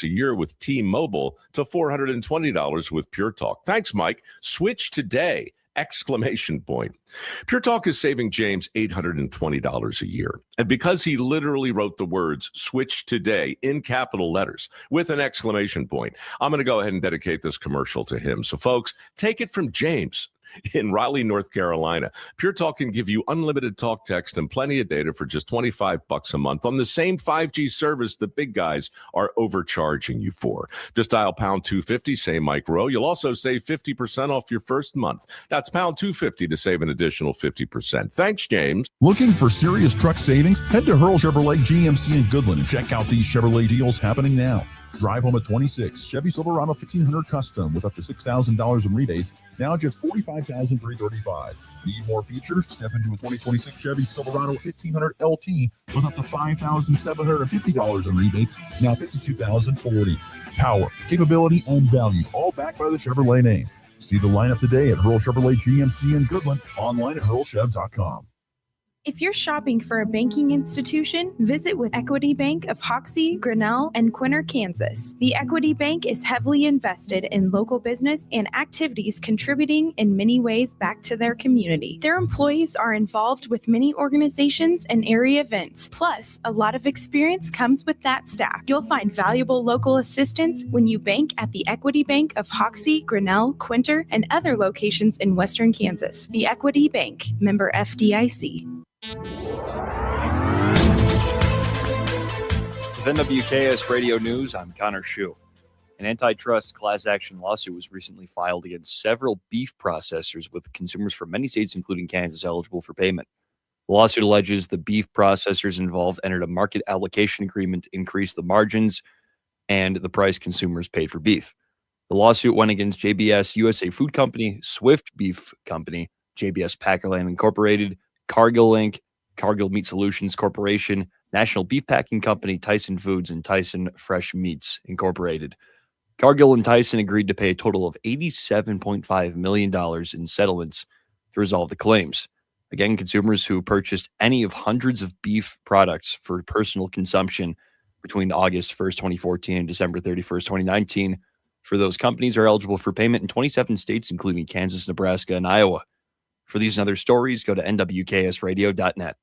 a year with T-Mobile to $420 with Pure Talk. Thanks, Mike. Switch today! ! Pure Talk is saving James $820 a year. And because he literally wrote the words switch today in capital letters with an exclamation point, I'm going to go ahead and dedicate this commercial to him. So folks, take it from James. In Raleigh, North Carolina, Pure Talk can give you unlimited talk, text, and plenty of data for just $25 a month on the same 5G service the big guys are overcharging you for. Just dial pound 250, say Mike Rowe. You'll also save 50% off your first month. That's pound 250 to save an additional 50%. Thanks, James. Looking for serious truck savings? Head to Hurl Chevrolet GMC in Goodland and check out these Chevrolet deals happening now. Drive home a 26 Chevy Silverado 1500 Custom with up to $6,000 in rebates, now just $45,335. Need more features? Step into a 2026 Chevy Silverado 1500 LT with up to $5,750 in rebates, now $52,040. Power, capability, and value, all backed by the Chevrolet name. See the lineup today at Hurl Chevrolet GMC in Goodland, online at hurlchev.com. If you're shopping for a banking institution, visit with Equity Bank of Hoxie, Grinnell, and Quinter, Kansas. The Equity Bank is heavily invested in local business and activities contributing in many ways back to their community. Their employees are involved with many organizations and area events. Plus, a lot of experience comes with that staff. You'll find valuable local assistance when you bank at the Equity Bank of Hoxie, Grinnell, Quinter, and other locations in Western Kansas. The Equity Bank, member FDIC. This is NWKS Radio News. I'm Connor Schuh. An antitrust class action lawsuit was recently filed against several beef processors with consumers from many states, including Kansas, eligible for payment. The lawsuit alleges the beef processors involved entered a market allocation agreement to increase the margins and the price consumers paid for beef. The lawsuit went against JBS USA Food Company, Swift Beef Company, JBS Packerland Incorporated, Cargill Inc., Cargill Meat Solutions Corporation, National Beef Packing Company, Tyson Foods, and Tyson Fresh Meats Incorporated. Cargill and Tyson agreed to pay a total of $87.5 million in settlements to resolve the claims. Again, consumers who purchased any of hundreds of beef products for personal consumption between August 1st, 2014 and December 31st, 2019 for those companies are eligible for payment in 27 states, including Kansas, Nebraska, and Iowa. For these and other stories, go to nwksradio.net.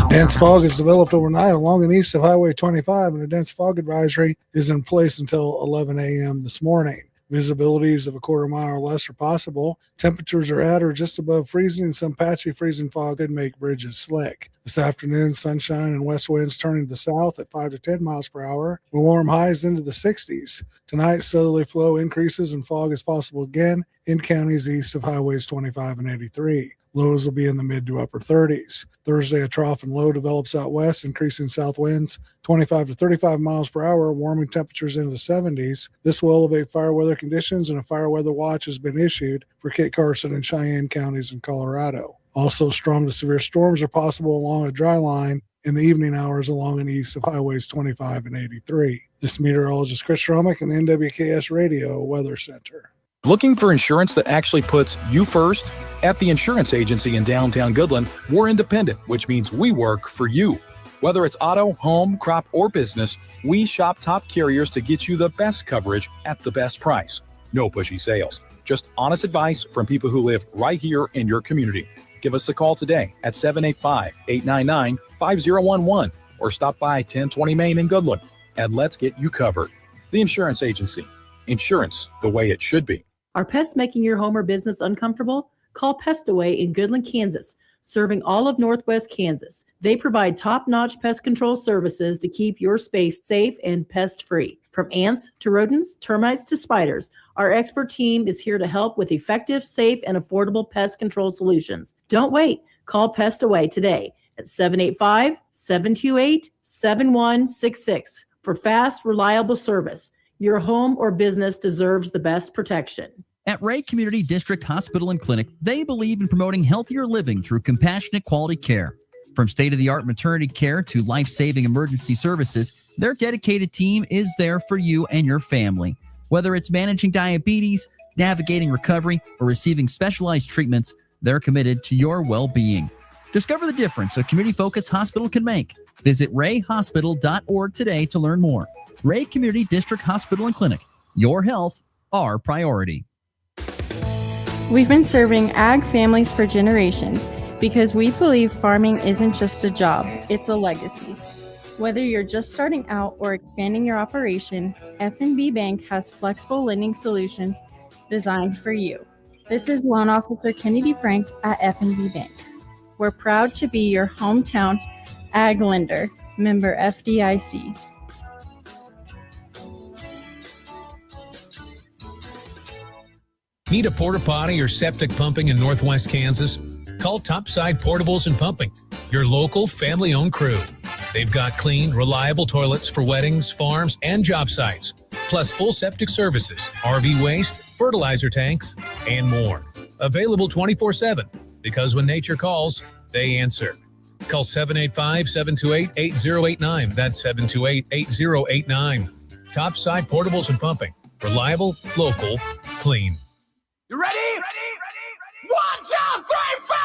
Dense fog has developed overnight along and east of Highway 25, and a dense fog advisory is in place until 11 a.m. this morning. Visibilities of a quarter mile or less are possible. Temperatures are at or just above freezing, and some patchy freezing fog could make bridges slick. This afternoon, sunshine and west winds turning to the south at 5 to 10 miles per hour, with warm highs into the 60s. Tonight, southerly flow increases and fog is possible again in counties east of highways 25 and 83. Lows will be in the mid to upper 30s. Thursday, a trough and low develops out west, increasing south winds 25 to 35 miles per hour, warming temperatures into the 70s. This will elevate fire weather conditions, and a fire weather watch has been issued for Kit Carson and Cheyenne counties in Colorado. Also, strong to severe storms are possible along a dry line in the evening hours along and east of highways 25 and 83. This meteorologist Chris Romick in the NWKS Radio Weather Center. Looking for insurance that actually puts you first? At the insurance agency in downtown Goodland, we're independent, which means we work for you. Whether it's auto, home, crop, or business, we shop top carriers to get you the best coverage at the best price. No pushy sales, just honest advice from people who live right here in your community. Give us a call today at 785-899-5011 or stop by 1020 Main in Goodland, and let's get you covered. The Insurance Agency. Insurance the way it should be. Are pests making your home or business uncomfortable? Call Pest Away in Goodland, Kansas, serving all of Northwest Kansas. They provide top-notch pest control services to keep your space safe and pest-free. From ants to rodents, termites to spiders, our expert team is here to help with effective, safe, and affordable pest control solutions. Don't wait. Call Pest Away today at 785-728-7166 for fast, reliable service. Your home or business deserves the best protection. At Ray Community District Hospital and Clinic, they believe in promoting healthier living through compassionate quality care. From state-of-the-art maternity care to life-saving emergency services, their dedicated team is there for you and your family. Whether it's managing diabetes, navigating recovery, or receiving specialized treatments, they're committed to your well-being. Discover the difference a community-focused hospital can make. Visit rayhospital.org today to learn more. Ray Community District Hospital and Clinic. Your health, our priority. We've been serving ag families for generations because we believe farming isn't just a job, it's a legacy. Whether you're just starting out or expanding your operation, F&B Bank has flexible lending solutions designed for you. This is Loan Officer Kennedy Frank at F&B Bank. We're proud to be your hometown ag lender, member FDIC. Need a porta potty or septic pumping in Northwest Kansas? Call Topside Portables and Pumping, your local family-owned crew. They've got clean, reliable toilets for weddings, farms, and job sites, plus full septic services, RV waste, fertilizer tanks, and more. Available 24/7, because when nature calls, they answer. Call 785-728-8089. That's 728-8089. Topside Portables and Pumping. Reliable, local, clean. You ready? 1, 2, 3, 4!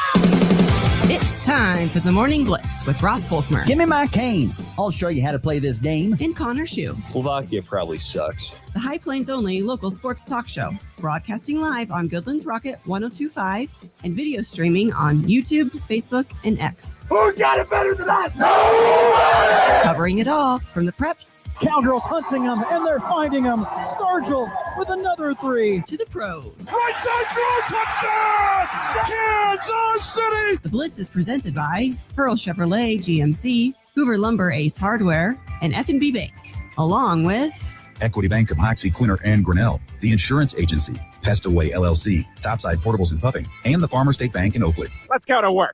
It's time for the Morning Blitz with Ross Volkmer. Give me my cane. I'll show you how to play this game. And Connor Schuh. Slovakia probably sucks. The High Plains only local sports talk show. Broadcasting live on Goodland's Rocket 102.5 and video streaming on YouTube, Facebook, and X. Who's got it better than us? No! Covering it all from the preps. Cowgirls hunting them, and they're finding them. Stargell with another 3. To the pros. Right side throw, touchdown! Kansas City! The Blitz is presented by Pearl Chevrolet GMC, Hoover Lumber Ace Hardware, and F&B Bank, along with Equity Bank of Hoxie, Quinter, and Grinnell, the Insurance Agency, Pestaway LLC, Topside Portables and Pumping, and the Farmer State Bank in Oakland. Let's go to work.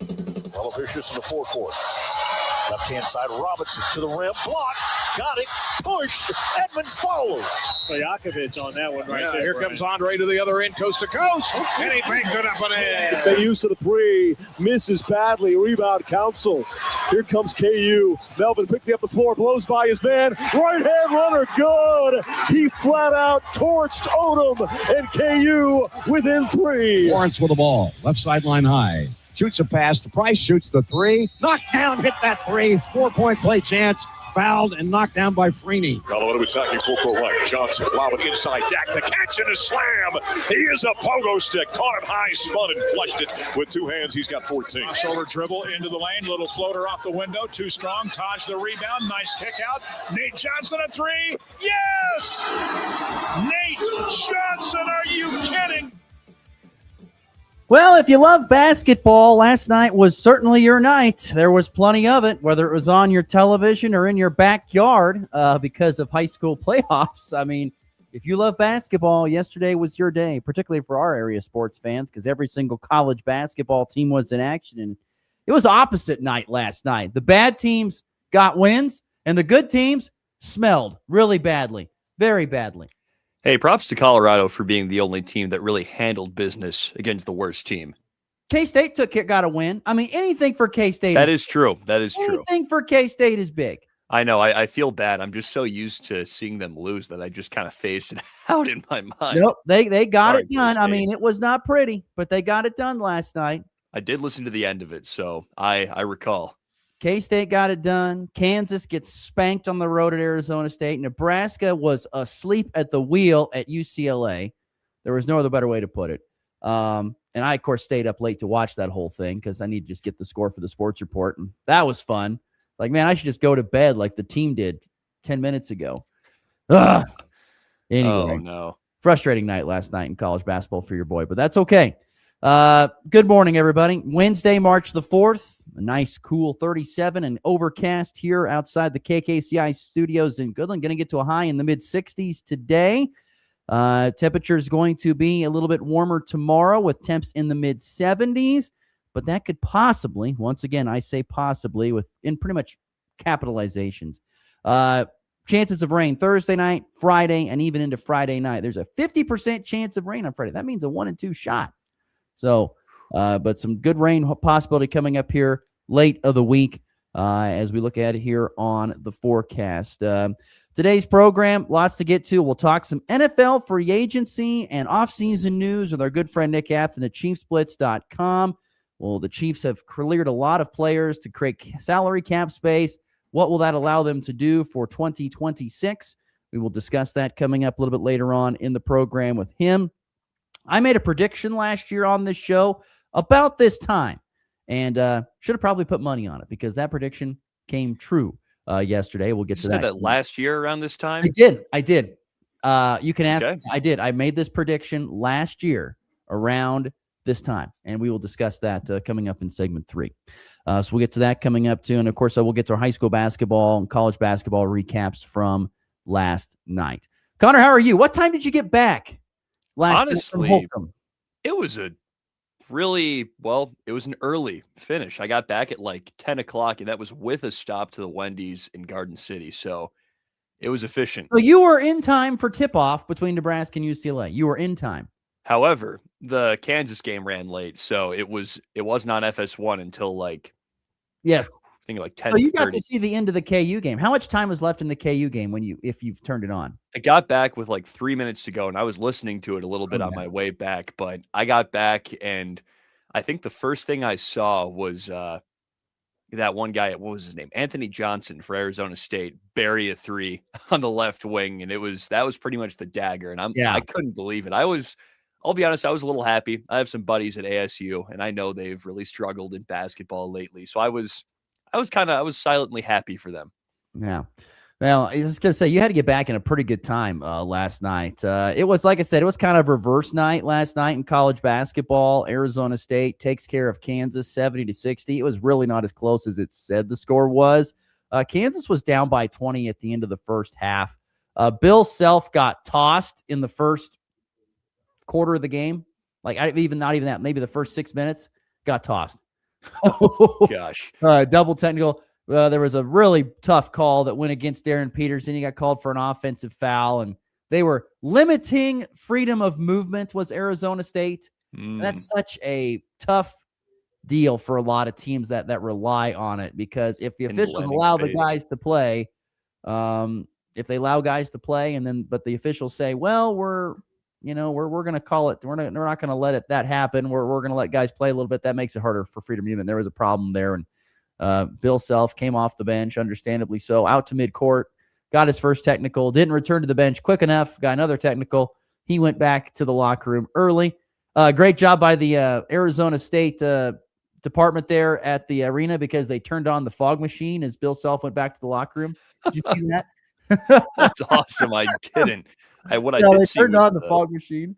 Well, officials in the forecourt. Left-hand side, Robinson to the rim, block, got it, pushed, Edmonds follows. Stojakovic on that one right there. Here comes Andre to the other end, coast to coast, and he bangs it up and in. It's been use of the 3, misses badly, rebound Council. Here comes KU. Melvin quickly up the floor, blows by his man, right-hand runner, good. He flat out torched Odom, and KU within 3. Lawrence with the ball, left sideline high. Shoots a pass. The Price shoots the 3. Knocked down, hit that 3. 4-point play chance. Fouled and knocked down by Freeney. Colorado attacking full court right. Johnson, lob it inside. Dak, the catch and a slam. He is a pogo stick. Caught him high, spun and flushed it with 2 hands. He's got 14. Shoulder dribble into the lane. Little floater off the window. Too strong. Taj the rebound. Nice kick out. Nate Johnson a 3. Yes! Nate Johnson, are you kidding? Well, if you love basketball, last night was certainly your night. There was plenty of it, whether it was on your television or in your backyard because of high school playoffs. I mean, if you love basketball, yesterday was your day, particularly for our area sports fans, because every single college basketball team was in action. And it was opposite night last night. The bad teams got wins, and the good teams smelled really badly, very badly. Hey, props to Colorado for being the only team that really handled business against the worst team. K-State got a win. I mean, anything for K-State. That is true. That is true. Anything for K-State is big. I know. I feel bad. I'm just so used to seeing them lose that I just kind of phased it out in my mind. Nope, they got it done. I mean, it was not pretty, but they got it done last night. I did listen to the end of it, so I recall. K-State got it done. Kansas gets spanked on the road at Arizona State. Nebraska was asleep at the wheel at UCLA. There was no other better way to put it. And I, of course, stayed up late to watch that whole thing because I need to just get the score for the sports report. And that was fun. Like, man, I should just go to bed like the team did 10 minutes ago. Ugh. Anyway, oh, no. Frustrating night last night in college basketball for your boy, but that's okay. Good morning, everybody. Wednesday, March the 4th, a nice, cool 37 and overcast here outside the KKCI studios in Goodland. Going to get to a high in the mid-60s today. Temperature is going to be a little bit warmer tomorrow with temps in the mid-70s, but that could possibly, once again, I say possibly, in pretty much capitalizations. Chances of rain Thursday night, Friday, and even into Friday night. There's a 50% chance of rain on Friday. That means a 1 in 2 shot. So, but some good rain possibility coming up here late of the week as we look at it here on the forecast. Today's program, lots to get to. We'll talk some NFL free agency and offseason news with our good friend Nick Athen at ChiefsBlitz.com. Well, the Chiefs have cleared a lot of players to create salary cap space. What will that allow them to do for 2026? We will discuss that coming up a little bit later on in the program with him. I made a prediction last year on this show about this time, and should have probably put money on it because that prediction came true yesterday. We'll get to that. You said that last year around this time? I did. You can ask. Okay. I did. I made this prediction last year around this time, and we will discuss that coming up in segment 3. So we'll get to that coming up too, and of course, we'll get to our high school basketball and college basketball recaps from last night. Connor, how are you? What time did you get back last night from Holcomb? It was it was an early finish. I got back at like 10 o'clock, and that was with a stop to the Wendy's in Garden City. So it was efficient. So you were in time for tip-off between Nebraska and UCLA. You were in time. However, the Kansas game ran late, so it wasn't on FS1 until yes. I think like 10. So you got to see the end of the KU game. How much time was left in the KU game if you've turned it on? I got back with like 3 minutes to go, and I was listening to it a little bit on my way back, but I got back, and I think the first thing I saw was that one guy, what was his name? Anthony Johnson for Arizona State, bury a 3 on the left wing, and that was pretty much the dagger, and I couldn't believe it. I'll be honest, I was a little happy. I have some buddies at ASU, and I know they've really struggled in basketball lately, so I was silently happy for them. Yeah. Well, I was going to say, you had to get back in a pretty good time last night. It was, like I said, it was kind of reverse night last night in college basketball. Arizona State takes care of Kansas 70-60. It was really not as close as it said the score was. Kansas was down by 20 at the end of the first half. Bill Self got tossed in the first quarter of the game. Not even that. Maybe the first 6 minutes got tossed. Gosh. Double technical. There was a really tough call that went against Darren Peterson. He got called for an offensive foul, and they were limiting freedom of movement was Arizona State. That's such a tough deal for a lot of teams that rely on it, because if the officials allow the guys to play, if they allow guys to play but the officials say, well, we're going to call it. We're not going to let that happen. We're going to let guys play a little bit. That makes it harder for freedom of movement. There was a problem there, and Bill Self came off the bench, understandably so, out to midcourt, got his first technical, didn't return to the bench quick enough, got another technical. He went back to the locker room early. Great job by the Arizona State department there at the arena, because they turned on the fog machine as Bill Self went back to the locker room. Did you see that? That's awesome. I didn't. I did see turned on the fog machine.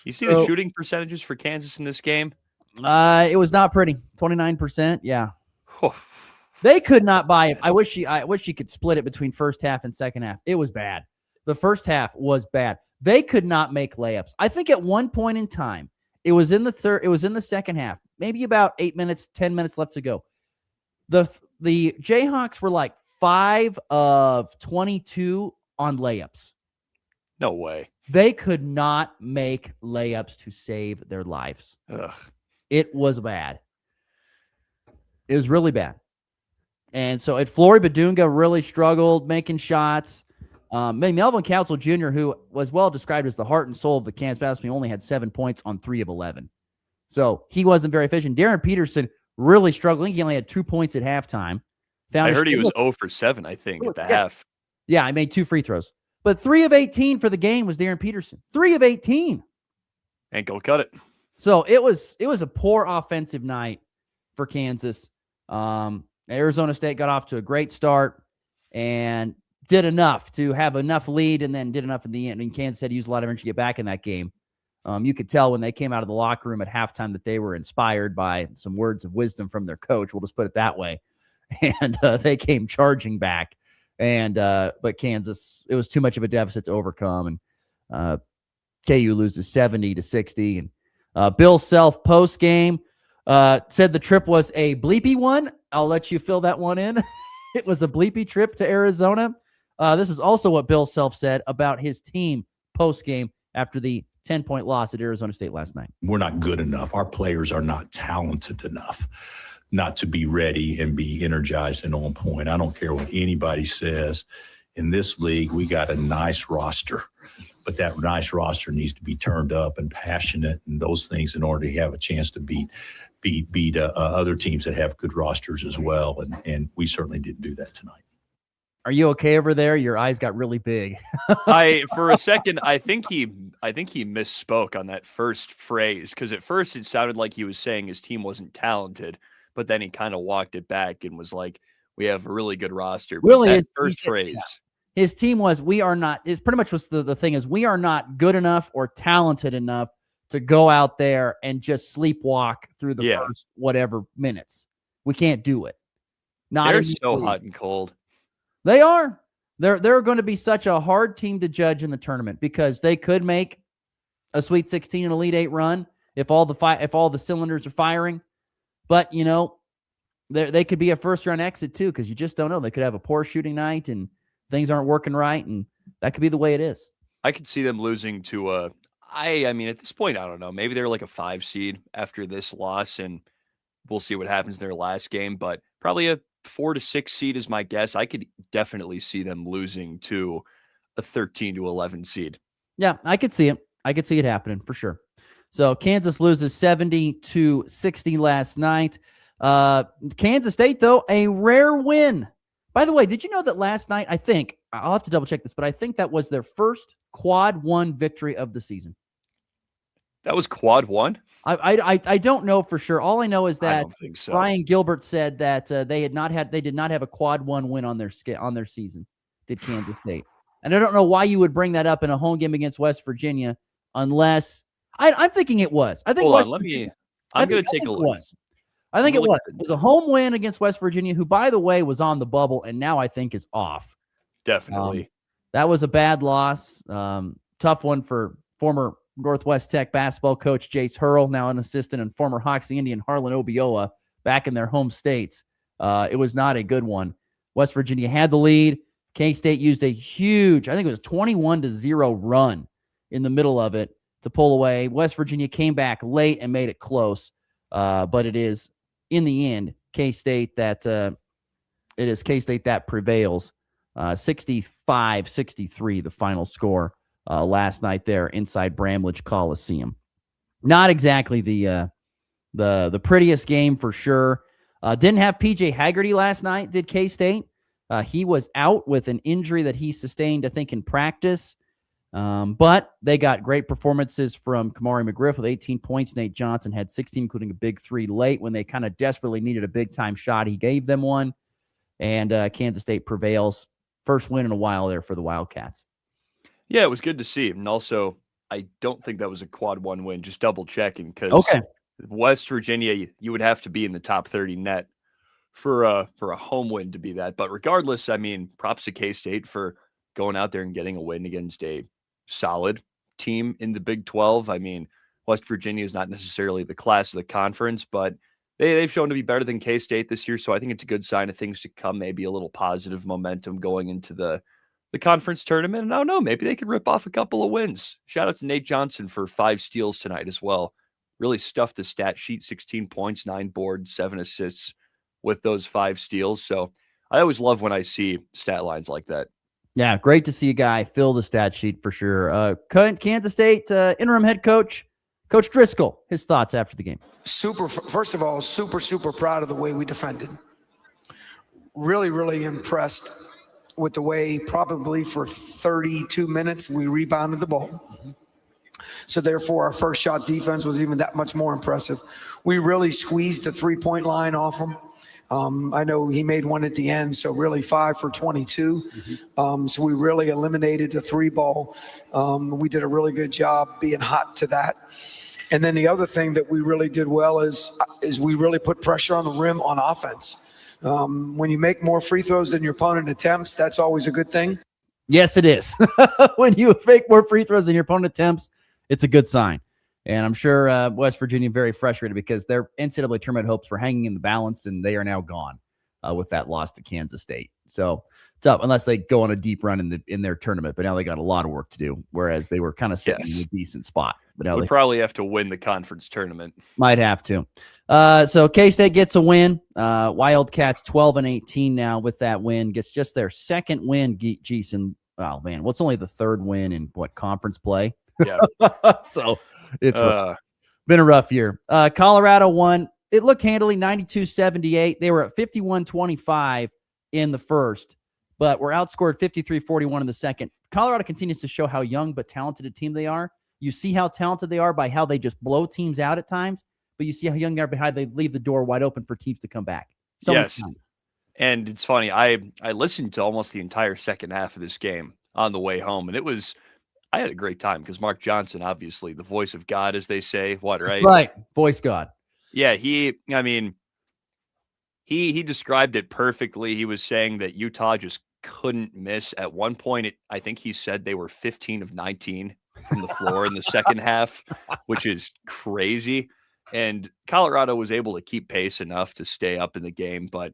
You see the shooting percentages for Kansas in this game? It was not pretty. 29%. Yeah. They could not buy it. I wish you could split it between first half and second half. It was bad. The first half was bad. They could not make layups. I think at one point in time, it was in the second half, maybe about 8 minutes, 10 minutes left to go. The Jayhawks were like 5 of 22 on layups. No way. They could not make layups to save their lives. Ugh. It was bad. It was really bad. And so Flory Badunga really struggled making shots. Melvin Council Jr., who was well described as the heart and soul of the Kansas basketball team, only had 7 points on 3 of 11. So he wasn't very efficient. Darren Peterson really struggling. He only had 2 points at halftime. I heard he was 0 for 7, I think, at the half. Yeah, I made 2 free throws. But 3 of 18 for the game was Darren Peterson. 3 of 18. Ain't gonna cut it. So it was a poor offensive night for Kansas. Arizona State got off to a great start and did enough to have enough lead, and then did enough in the end. And Kansas had used a lot of energy to get back in that game. You could tell when they came out of the locker room at halftime that they were inspired by some words of wisdom from their coach. We'll just put it that way. And they came charging back. But Kansas, it was too much of a deficit to overcome. And KU loses 70-60. And Bill Self post game said the trip was a bleepy one. I'll let you fill that one in. It was a bleepy trip to Arizona. This is also what Bill Self said about his team post game after the 10-point loss at Arizona State last night. We're not good enough. Our players are not talented enough not to be ready and be energized and on point. I don't care what anybody says. In this league, we got a nice roster, but that nice roster needs to be turned up and passionate and those things in order to have a chance to beat beat other teams that have good rosters as well, and we certainly didn't do that tonight. Are you okay over there? Your eyes got really big. For a second, I think he misspoke on that first phrase, because at first it sounded like he was saying his team wasn't talented, but then he kind of walked it back and was like, "We have a really good roster." But Really, that first phrase. His team was, we are not, is pretty much what's the thing is, we are not good enough or talented enough to go out there and just sleepwalk through the first whatever minutes. We can't do it. They're so hot and cold. They are. They're going to be such a hard team to judge in the tournament, because they could make a Sweet 16 and Elite 8 run if all the cylinders are firing. But, you know, they could be a first-round exit too, because you just don't know. They could have a poor shooting night and things aren't working right, and that could be the way it is. I could see them losing to I mean, at this point, I don't know. Maybe they're like a 5 seed after this loss, and we'll see what happens in their last game. But probably a 4 to 6 seed is my guess. I could definitely see them losing to a 13 to 11 seed. Yeah, I could see it. I could see it happening for sure. So Kansas loses 70-60 last night. Kansas State, though, a rare win. By the way, did you know that last night, I think, I'll have to double check this, but I think that was their first quad 1 victory of the season. That was quad 1? I don't know for sure. All I know is I that don't think so. Brian Gilbert said that they did not have a quad 1 win on their season. Did Kansas State? And I don't know why you would bring that up in a home game against West Virginia, unless I'm thinking it was. I think. Hold on, I'm going to take a look. I think it was. It was a home win against West Virginia, who, by the way, was on the bubble and now I think is off. Definitely. That was a bad loss. Tough one for former Northwest Tech basketball coach Jace Hurl, now an assistant, and former Hoxie Indian Harlan Obioa back in their home states. It was not a good one. West Virginia had the lead. K-State used a huge, I think it was 21-0 run in the middle of it to pull away. West Virginia came back late and made it close. But it is, in the end, K-State that prevails. 65-63, the final score last night there inside Bramlage Coliseum. Not exactly the prettiest game for sure. Didn't have PJ Haggerty last night, did K-State. He was out with an injury that he sustained, I think, in practice. But they got great performances from Kamari McGriff with 18 points. Nate Johnson had 16, including a big 3 late when they kind of desperately needed a big-time shot. He gave them one, and Kansas State prevails. First win in a while there for the Wildcats. Yeah, it was good to see. And also, I don't think that was a quad 1 win, just double-checking, because West Virginia, you would have to be in the top 30 net for a home win to be that. But regardless, I mean, props to K-State for going out there and getting a win against a solid team in the Big 12. I mean, West Virginia is not necessarily the class of the conference, but they've shown to be better than K-State this year. So I think it's a good sign of things to come, maybe a little positive momentum going into the conference tournament. And I don't know, maybe they could rip off a couple of wins. Shout out to Nate Johnson for 5 steals tonight as well. Really stuffed the stat sheet, 16 points, 9 boards, 7 assists with those 5 steals. So I always love when I see stat lines like that. Yeah, great to see a guy fill the stat sheet for sure. Kansas State interim head coach, Coach Driscoll, his thoughts after the game. First of all, super proud of the way we defended. Really impressed with the way, probably for 32 minutes, we rebounded the ball. So therefore, our first shot defense was even that much more impressive. We really squeezed the 3-point line off them. I know he made one at the end, so really 5 for 22. So we really eliminated the 3-ball. We did a really good job being hot to that. And then the other thing that we really did well is we really put pressure on the rim on offense. When you make more free throws than your opponent attempts, that's always a good thing. Yes, it is. When you make more free throws than your opponent attempts, it's a good sign. And I'm sure West Virginia very frustrated because their NCAA tournament hopes were hanging in the balance, and they are now gone with that loss to Kansas State. So tough, unless they go on a deep run in their tournament. But now they got a lot of work to do, whereas they were kind of sitting in a decent spot. But now they probably have to win the conference tournament. Might have to. So K-State gets a win. Wildcats 12-18 now with that win. Gets just their second win, Jason. Oh, man, what's only the third win in conference play? Yeah. So it's been a rough year. Colorado won. it looked handily, 92-78. They were at 51-25 in the first, but were outscored 53-41 in the second. Colorado continues to show how young but talented a team they are. You see how talented they are by how they just blow teams out at times, but you see how young they are behind. They leave the door wide open for teams to come back. So many times. And it's funny. I listened to almost the entire second half of this game on the way home, and I had a great time because Mark Johnson, obviously the voice of God, as they say, right? Right. Voice God. Yeah. He described it perfectly. He was saying that Utah just couldn't miss. At one point, I think he said they were 15 of 19 from the floor in the second half, which is crazy. And Colorado was able to keep pace enough to stay up in the game, but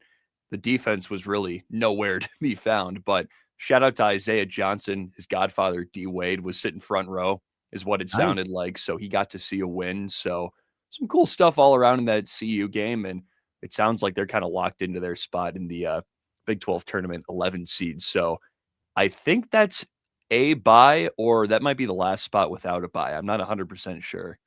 the defense was really nowhere to be found. But shout out to Isaiah Johnson. His godfather, D. Wade, was sitting front row, is what it sounded like. So he got to see a win. So some cool stuff all around in that CU game. And it sounds like they're kind of locked into their spot in the Big 12 tournament, 11 seeds. So I think that's a bye, or that might be the last spot without a bye. I'm not 100% sure.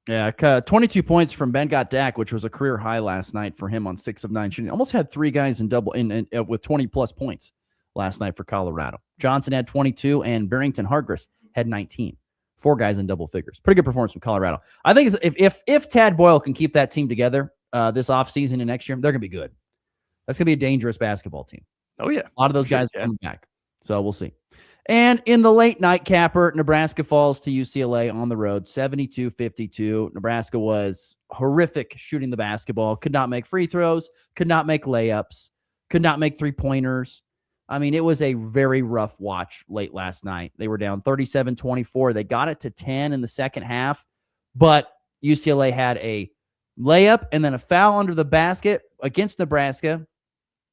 Yeah, 22 points from Ben Dak, which was a career high last night for him on 6 of 9 shooting. Almost had 3 guys in double with 20-plus points last night for Colorado. Johnson had 22, and Barrington Hargress had 19. 4 guys in double figures. Pretty good performance from Colorado. I think if Tad Boyle can keep that team together this offseason and next year, they're going to be good. That's going to be a dangerous basketball team. Oh, yeah. A lot of those guys coming back. So we'll see. And in the late night capper, Nebraska falls to UCLA on the road, 72-52. Nebraska was horrific shooting the basketball, could not make free throws, could not make layups, could not make three-pointers. I mean, it was a very rough watch late last night. They were down 37-24. They got it to 10 in the second half, but UCLA had a layup and then a foul under the basket against Nebraska.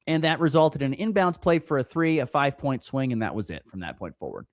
And that resulted in an inbounds play for a 3, a 5-point swing, and that was it from that point forward.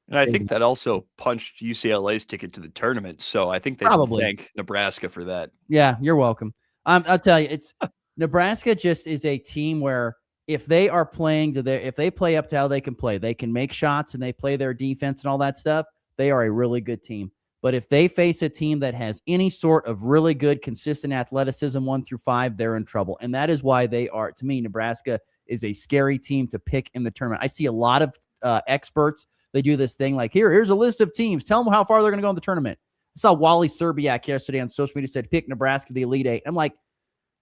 And I think that also punched UCLA's ticket to the tournament. So I think they can thank Nebraska for that. Yeah, you're welcome. I'll tell you, it's Nebraska just is a team where if they are playing if they play up to how they can make shots and they play their defense and all that stuff, they are a really good team. But if they face a team that has any sort of really good, consistent athleticism 1 through 5, they're in trouble. And that is why they are, to me, Nebraska is a scary team to pick in the tournament. I see a lot of experts. They do this thing like, here's a list of teams. Tell them how far they're going to go in the tournament. I saw Wally Serbiak yesterday on social media said, pick Nebraska, the Elite Eight. I'm like,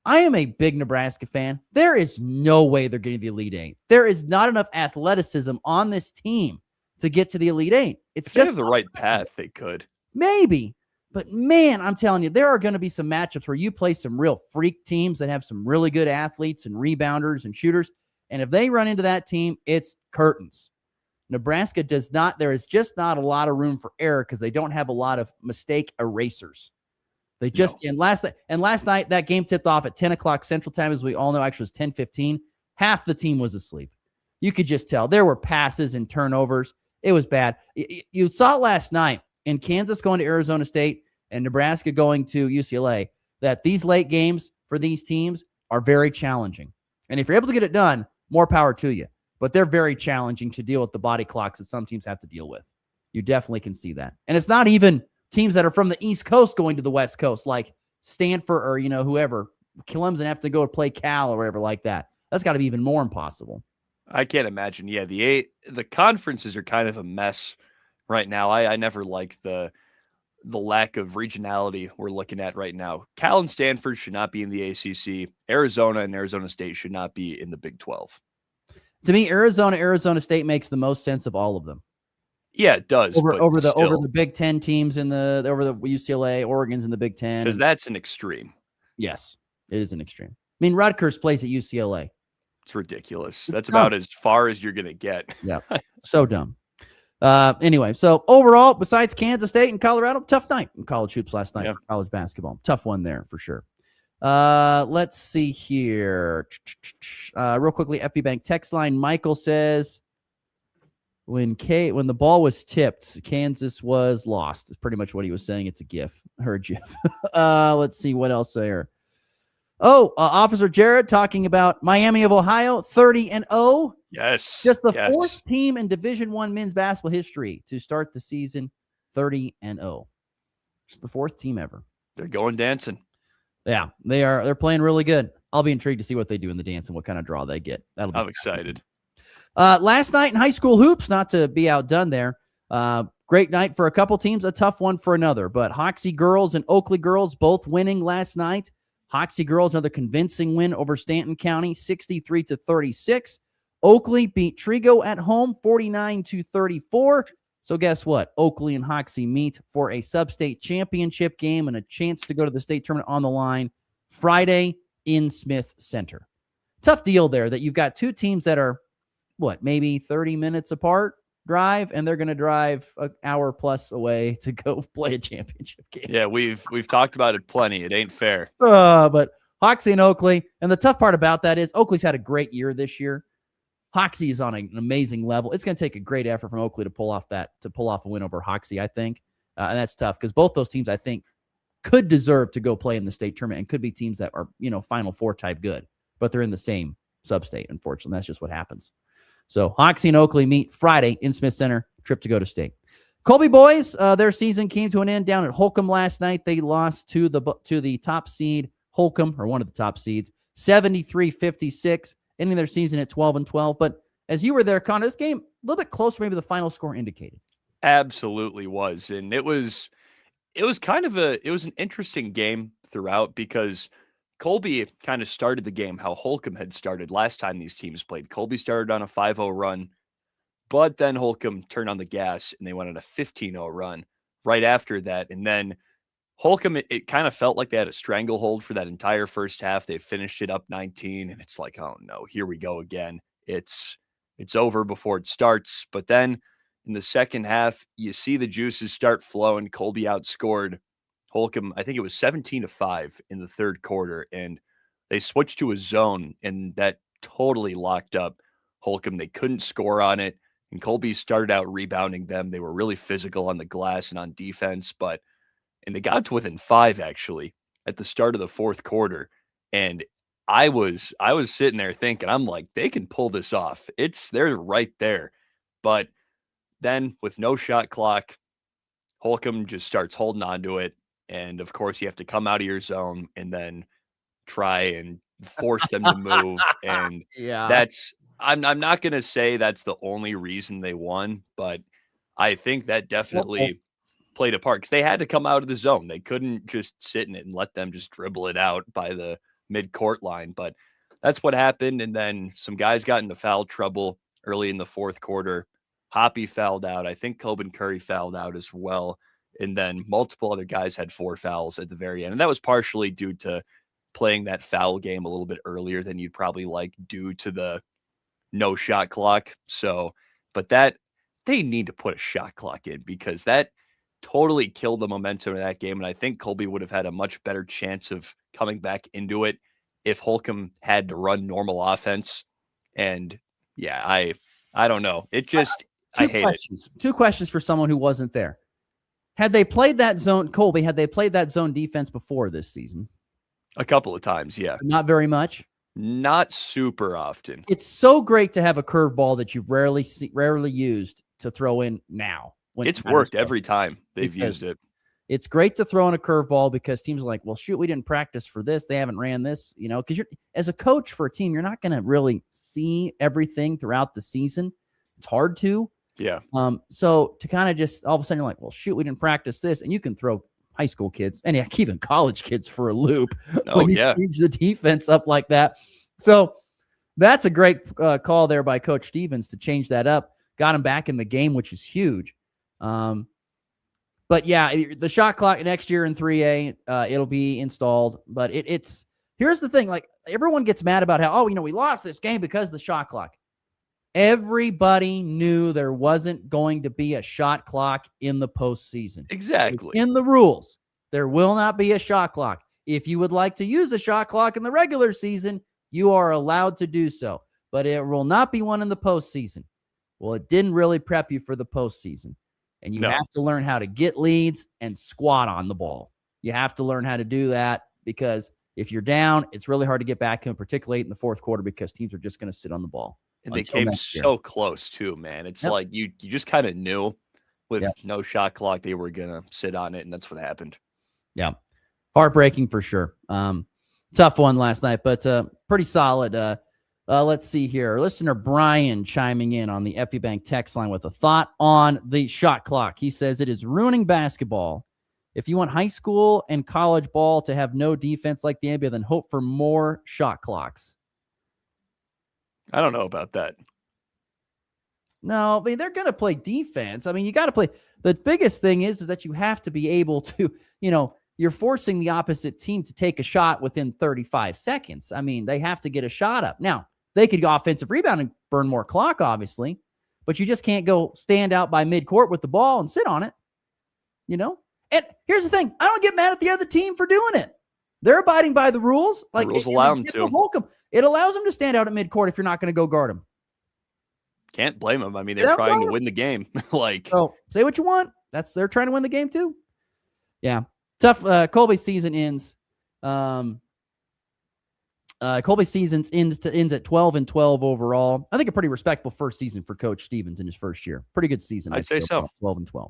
I am a big Nebraska fan. There is no way they're getting the Elite Eight. There is not enough athleticism on this team to get to the Elite Eight. It's if they just have the right path, they could. Maybe. But, man, I'm telling you, there are going to be some matchups where you play some real freak teams that have some really good athletes and rebounders and shooters. And if they run into that team, it's curtains. Nebraska does not. There is just not a lot of room for error because they don't have a lot of mistake erasers. They just and last night that game tipped off at 10 o'clock Central Time, as we all know. Actually, it was 10:15. Half the team was asleep. You could just tell there were passes and turnovers. It was bad. You saw it last night. In Kansas going to Arizona State and Nebraska going to UCLA, that these late games for these teams are very challenging. And if you're able to get it done, more power to you. But they're very challenging to deal with the body clocks that some teams have to deal with. You definitely can see that. And it's not even teams that are from the East Coast going to the West Coast, like Stanford or, whoever. Clemson have to go to play Cal or wherever like that. That's got to be even more impossible. I can't imagine. Yeah, the conferences are kind of a mess right now. I never liked the lack of regionality we're looking at right now. Cal and Stanford should not be in the ACC. Arizona and Arizona State should not be in the Big 12. To me, Arizona State makes the most sense of all of them. Yeah, it does. Over the Big 10 teams over the UCLA, Oregon's in the Big 10. Because that's an extreme. Yes, it is an extreme. I mean, Rutgers plays at UCLA. It's ridiculous. That's about as far as you're going to get. Yeah, so dumb. Anyway, so overall, besides Kansas State and Colorado, tough night in college hoops last night for college basketball. Tough one there for sure. Let's see here. Real quickly, FB Bank text line. Michael says when the ball was tipped, Kansas was lost. It's pretty much what he was saying. It's a GIF. Heard you. Let's see what else there. Officer Jared talking about Miami of Ohio, 30-0. Yes. Just the fourth team in Division I men's basketball history to start the season 30-0. Just the fourth team ever. They're going dancing. Yeah, they're playing really good. I'll be intrigued to see what they do in the dance and what kind of draw they get. I'm excited. Last night in high school hoops, not to be outdone there. Great night for a couple teams, a tough one for another. But Hoxie girls and Oakley girls both winning last night. Hoxie girls, another convincing win over Stanton County, 63-36. Oakley beat Trigo at home, 49-34. So guess what? Oakley and Hoxie meet for a sub-state championship game and a chance to go to the state tournament on the line Friday in Smith Center. Tough deal there that you've got two teams that are, maybe 30 minutes apart drive, and they're going to drive an hour plus away to go play a championship game. Yeah, we've talked about it plenty. It ain't fair. But Hoxie and Oakley, and the tough part about that is Oakley's had a great year this year. Hoxie is on an amazing level. It's going to take a great effort from Oakley to pull off a win over Hoxie, I think. And that's tough because both those teams, I think, could deserve to go play in the state tournament and could be teams that are, Final Four type good, but they're in the same sub-state, unfortunately. That's just what happens. So Hoxie and Oakley meet Friday in Smith Center, trip to go to state. Colby boys, their season came to an end down at Holcomb last night. They lost to the top seed, Holcomb, or one of the top seeds, 73-56. Ending their season at 12-12. But as you were there, Connor, this game a little bit closer, maybe the final score indicated. Absolutely was. And it was an interesting game throughout because Colby kind of started the game how Holcomb had started last time these teams played. Colby started on a 5-0 run, but then Holcomb turned on the gas and they went on a 15-0 run right after that. And then Holcomb, it kind of felt like they had a stranglehold for that entire first half. They finished it up 19, and it's like, oh no, here we go again. It's over before it starts. But then in the second half, you see the juices start flowing. Colby outscored Holcomb, I think it was 17-5 in the third quarter, and they switched to a zone, and that totally locked up Holcomb. They couldn't score on it, and Colby started out rebounding them. They were really physical on the glass and on defense, and they got to within 5 actually at the start of the fourth quarter. And I was sitting there thinking, I'm like, they can pull this off. They're right there. But then with no shot clock, Holcomb just starts holding on to it. And of course you have to come out of your zone and then try and force them to move. And I'm not going to say that's the only reason they won, but I think that definitely played a part because they had to come out of the zone. They couldn't just sit in it and let them just dribble it out by the mid-court line. But that's what happened. And then some guys got into foul trouble early in the fourth quarter. Hoppy fouled out. I think Coben Curry fouled out as well. And then multiple other guys had 4 fouls at the very end. And that was partially due to playing that foul game a little bit earlier than you'd probably like due to the no shot clock. So, but that they need to put a shot clock in because that totally killed the momentum of that game. And I think Colby would have had a much better chance of coming back into it if Holcomb had to run normal offense. And yeah, I don't know. It just, I hate it. 2 questions for someone who wasn't there. Had they played that zone, Colby, had they played that zone defense before this season? A couple of times, yeah. Not very much? Not super often. It's so great to have a curveball that you've rarely used to throw in now. It's worked every time they've used it. It's great to throw in a curveball because teams are like, well, shoot, we didn't practice for this. They haven't ran this, because as a coach for a team, you're not going to really see everything throughout the season. It's hard to. Yeah. So to kind of just all of a sudden you're like, well, shoot, we didn't practice this. And you can throw high school kids and even college kids for a loop. Oh, yeah. Change the defense up like that. So that's a great call there by Coach Stevens to change that up. Got him back in the game, which is huge. But yeah, the shot clock next year in 3A, it'll be installed. But it's here's the thing: like everyone gets mad about how we lost this game because of the shot clock. Everybody knew there wasn't going to be a shot clock in the postseason. Exactly. It's in the rules. There will not be a shot clock. If you would like to use a shot clock in the regular season, you are allowed to do so. But it will not be one in the postseason. Well, it didn't really prep you for the postseason. And you have to learn how to get leads and squat on the ball. You have to learn how to do that because if you're down, it's really hard to get back in, particularly in the fourth quarter, because teams are just going to sit on the ball. And they came so close too, man. It's like you just kind of knew with no shot clock they were going to sit on it, and that's what happened. Yeah. Heartbreaking for sure. Tough one last night, but pretty solid. Let's see here. Listener Brian chiming in on the EpiBank text line with a thought on the shot clock. He says it is ruining basketball. If you want high school and college ball to have no defense like the NBA, then hope for more shot clocks. I don't know about that. No, I mean, they're going to play defense. I mean, you got to play. The biggest thing is that you have to be able to, you're forcing the opposite team to take a shot within 35 seconds. I mean, they have to get a shot up. Now, they could go offensive rebound and burn more clock, obviously, but you just can't go stand out by midcourt with the ball and sit on it, And here's the thing. I don't get mad at the other team for doing it. They're abiding by the rules. Like, the rules allow them to. Volkmer, it allows them to stand out at midcourt if you're not going to go guard them. Can't blame them. I mean, they're trying to win the game. So say what you want. They're trying to win the game too. Yeah. Tough. Colby's season ends. Colby's season ends at 12-12 overall. I think a pretty respectable first season for Coach Stevens in his first year. Pretty good season. I'd say so. 12-12.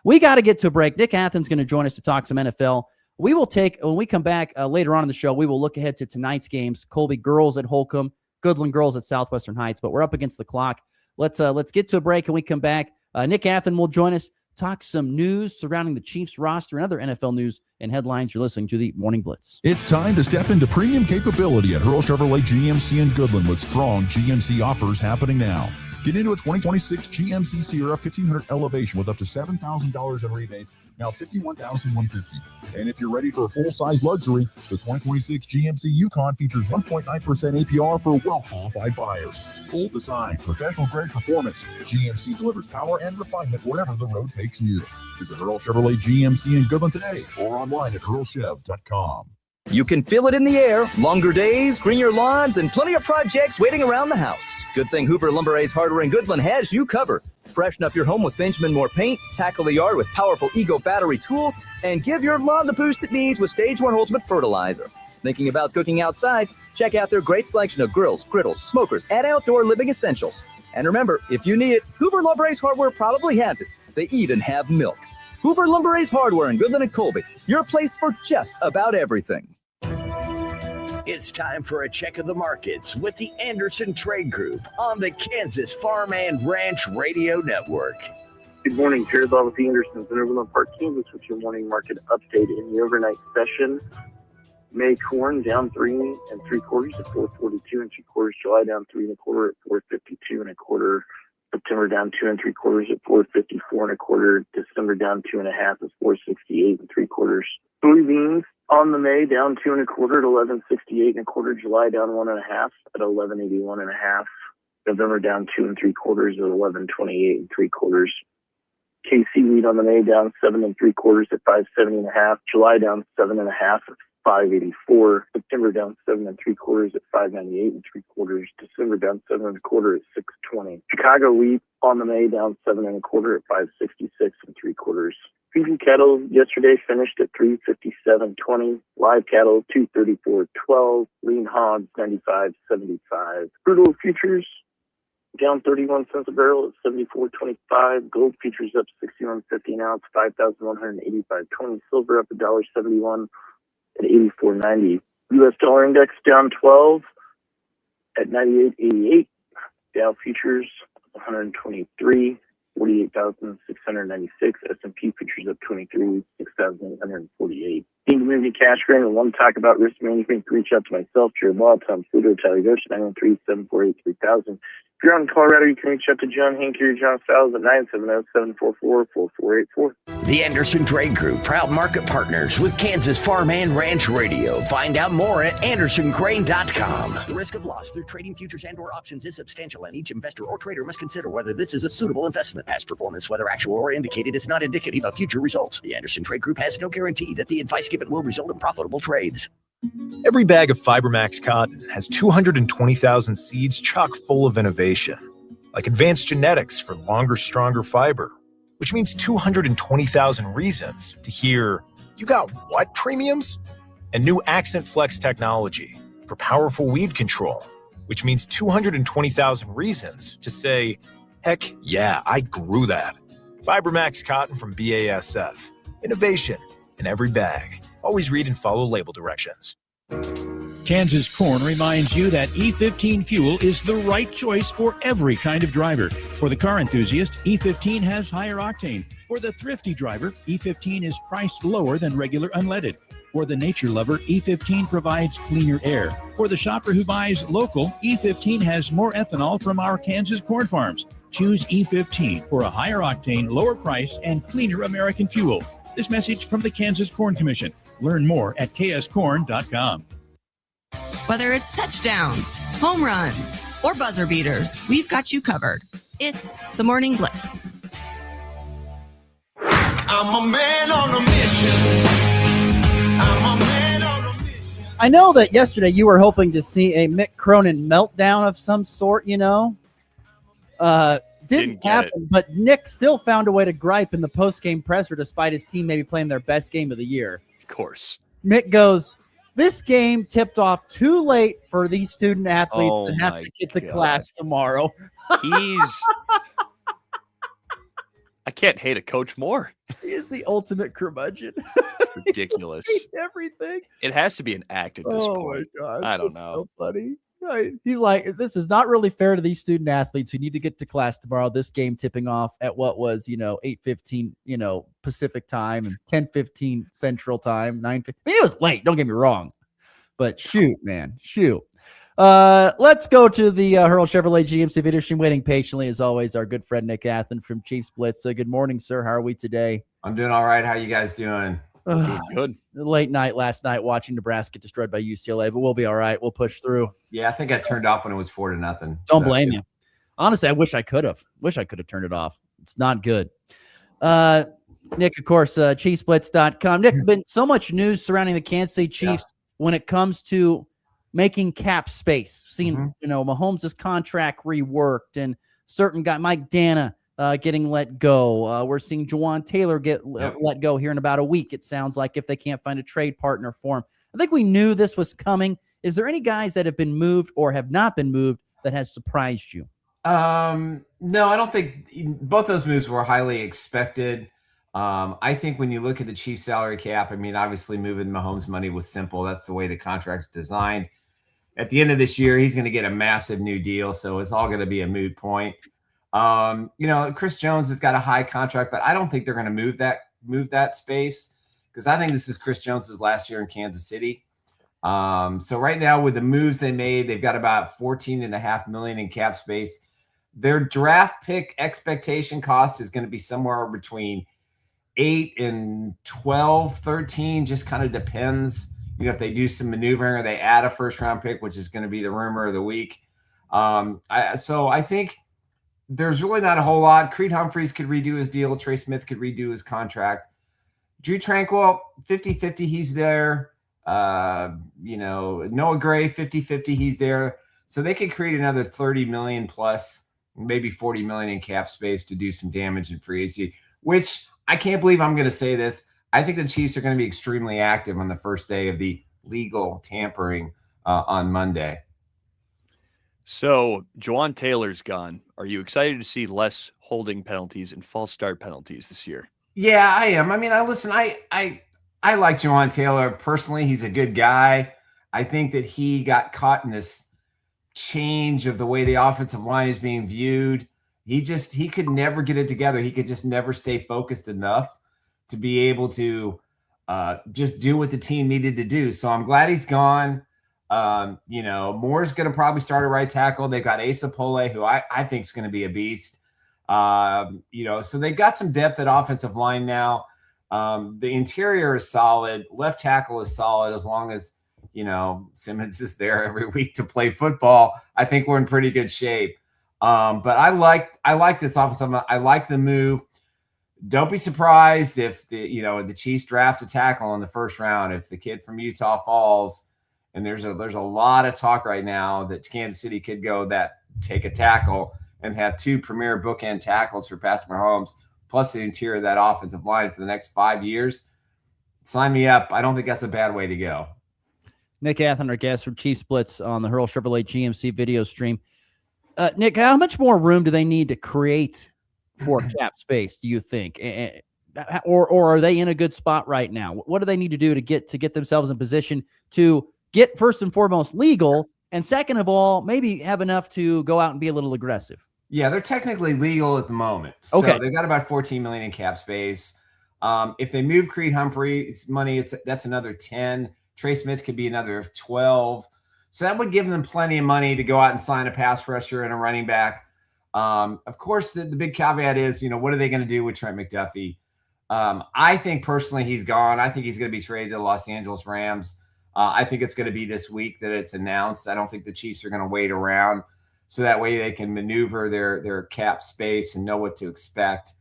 We got to get to a break. Nick Athens going to join us to talk some NFL. We will when we come back later on in the show, we will look ahead to tonight's games. Colby girls at Holcomb, Goodland girls at Southwestern Heights, but we're up against the clock. Let's get to a break and we come back. Nick Athens will join us, talk some news surrounding the Chiefs roster and other NFL news and headlines. You're listening to the Morning Blitz. It's time to step into premium capability at Hurl Chevrolet GMC in Goodland with strong GMC offers happening now. Get into a 2026 GMC Sierra 1500 Elevation with up to $7,000 in rebates, now $51,150. And if you're ready for a full-size luxury, the 2026 GMC Yukon features 1.9% APR for well-qualified buyers. Full design, professional-grade performance. GMC delivers power and refinement wherever the road takes you. Visit Hurl Chevrolet GMC in Goodland today or online at hurlchev.com. You can feel it in the air. Longer days, greener lawns, and plenty of projects waiting around the house. Good thing Hoover Lumber Ace Hardware in Goodland has you covered. Freshen up your home with Benjamin Moore paint, tackle the yard with powerful Ego battery tools, and give your lawn the boost it needs with Stage 1 Ultimate Fertilizer. Thinking about cooking outside? Check out their great selection of grills, griddles, smokers, and outdoor living essentials. And remember, if you need it, Hoover Lumber Ace Hardware probably has it. They even have milk. Hoover Lumber Ace Hardware in Goodland and Colby, your place for just about everything. It's time for a check of the markets with the Anderson Trade Group on the Kansas Farm and Ranch Radio Network. Good morning, Jared Law with the Andersons in Overland Park, Kansas with your morning market update in the overnight session. May corn down 3 3/4 at 4.42 3/4. July down 3 1/4 at 4.52 1/4. September down 2 3/4 at 4.54 1/4. December down 2 1/2 at 4.68 3/4. Soybeans on the May down 2 1/4 at 11.68 1/4. July down 1 1/2 at 11.81 1/2. November down 2 3/4 at 11.28 3/4. KC wheat on the May down 7 3/4 at 5.70 1/2. July down 7 1/2 at 5.84. September down 7 3/4 at 5.98 3/4. December down 7 1/4 at 6.20. Chicago wheat on the May down 7 1/4 at 5.66 3/4. Feeding cattle yesterday finished at 357.20. Live cattle 234.12. Lean hogs 95.75. Crude oil futures down 31 cents a barrel at 74.25. Gold futures up 61.50 an ounce, 5,185.20. Silver up $1.71 at 84.90. U.S. dollar index down 12 at 98.88. Dow futures 123. 48,696. S&P futures up 23, 6,848. Need to move your cash grant and want to talk about risk management? Reach out to myself, Jared Law, Tom Pluto, Tyler Ghost, 913-748-3000. If you're out in Colorado, you can reach out to John Hanky or John Fowles at 970-744-4484. The Anderson Trade Group, proud market partners with Kansas Farm and Ranch Radio. Find out more at andersongrain.com. The risk of loss through trading futures and or options is substantial, and each investor or trader must consider whether this is a suitable investment. Past performance, whether actual or indicated, is not indicative of future results. The Anderson Trade Group has no guarantee that the advice given will result in profitable trades. Every bag of FiberMax cotton has 220,000 seeds chock full of innovation, like advanced genetics for longer, stronger fiber, which means 220,000 reasons to hear, "You got what premiums?" And new Accent Flex technology for powerful weed control, which means 220,000 reasons to say, "Heck yeah, I grew that." FiberMax cotton from BASF. Innovation in every bag. Always read and follow label directions. Kansas Corn reminds you that E15 fuel is the right choice for every kind of driver. For the car enthusiast, E15 has higher octane. For the thrifty driver, E15 is priced lower than regular unleaded. For the nature lover, E15 provides cleaner air. For the shopper who buys local, E15 has more ethanol from our Kansas corn farms. Choose E15 for a higher octane, lower price, and cleaner American fuel. This message from the Kansas Corn Commission. Learn more at kscorn.com. Whether it's touchdowns, home runs, or buzzer beaters, we've got you covered. It's the Morning Blitz. I'm a man on a mission. I'm a man on a mission. I know that yesterday you were hoping to see a Mick Cronin meltdown of some sort, Didn't happen, but Nick still found a way to gripe in the post-game presser despite his team maybe playing their best game of the year. Of course. Mick goes, this game tipped off too late for these student athletes that have to get to class tomorrow. I can't hate a coach more. He is the ultimate curmudgeon. Ridiculous. He hates everything. It has to be an act at this point. Oh, my God. I don't That's know. so funny. He's like, this is not really fair to these student athletes who need to get to class tomorrow. This game tipping off at what was, 8:15, Pacific time and 10:15 Central time, 9:15. I mean, it was late. Don't get me wrong, but shoot, man, shoot. Let's go to the Hurl Chevrolet GMC video stream. Waiting patiently, as always, our good friend Nick Athen from Chiefs Blitz. Good morning, sir. How are we today? I'm doing all right. How you guys doing? Good. Late night last night watching Nebraska get destroyed by UCLA, but we'll be all right. We'll push through. Yeah, I think I turned off when it was 4-0. Don't blame you. Honestly, I wish I could have. Turned it off. It's not good. Nick, of course, ChiefsBlitz.com. Nick, been so much news surrounding the Kansas City Chiefs when it comes to making cap space. Seeing, Mahomes' contract reworked and certain guy, Mike Dana, getting let go. We're seeing Jawan Taylor get let go here in about a week, it sounds like, if they can't find a trade partner for him. I think we knew this was coming. Is there any guys that have been moved or have not been moved that has surprised you? No, I don't think both those moves were highly expected. I think when you look at the Chiefs salary cap, I mean, obviously moving Mahomes' money was simple. That's the way the contract's designed. At the end of this year, he's going to get a massive new deal, so it's all going to be a moot point. Chris Jones has got a high contract, but I don't think they're going to move that space because I think this is Chris Jones's last year in Kansas City. So right now with the moves they made, they've got about $14.5 million in cap space. Their draft pick expectation cost is going to be somewhere between 8 and 12, 13, just kind of depends. If they do some maneuvering or they add a first round pick, which is going to be the rumor of the week. So I think there's really not a whole lot. Creed Humphreys could redo his deal. Trey Smith could redo his contract. Drew Tranquill, 50-50, he's there. Noah Gray, 50-50, he's there. So they could create another 30 million plus, maybe 40 million in cap space to do some damage in free agency, which I can't believe I'm going to say this. I think the Chiefs are going to be extremely active on the first day of the legal tampering on Monday. So Jawan Taylor's gone. Are you excited to see less holding penalties and false start penalties this year? Yeah, I am. I mean, I like Jawan Taylor personally. He's a good guy. I think that he got caught in this change of the way the offensive line is being viewed. He could never get it together. He could just never stay focused enough to be able to just do what the team needed to do. So I'm glad he's gone. Moore's going to probably start a right tackle. They've got Asa Pole, who I think is going to be a beast. So they've got some depth at offensive line now. The interior is solid. Left tackle is solid as long as, Simmons is there every week to play football. I think we're in pretty good shape. But I like this offensive line. I like the move. Don't be surprised if the Chiefs draft a tackle in the first round. If the kid from Utah falls, and there's a lot of talk right now that Kansas City could take a tackle and have two premier bookend tackles for Patrick Mahomes, plus the interior of that offensive line for the next 5 years. Sign me up. I don't think that's a bad way to go. Nick Athen, our guest from Chiefs Blitz on the Hurl Chevrolet GMC video stream. Nick, how much more room do they need to create for cap space, do you think? or are they in a good spot right now? What do they need to do to get themselves in position to get first and foremost legal, and second of all, maybe have enough to go out and be a little aggressive? Yeah, they're technically legal at the moment. Okay. So they've got about $14 million in cap space. If they move Creed Humphrey's money, that's another 10. Trey Smith could be another 12. So that would give them plenty of money to go out and sign a pass rusher and a running back. Of course, the big caveat is, what are they going to do with Trent McDuffie? I think personally he's gone. I think he's going to be traded to the Los Angeles Rams. I think it's going to be this week that it's announced. I don't think the Chiefs are going to wait around, so that way they can maneuver their cap space and know what to expect.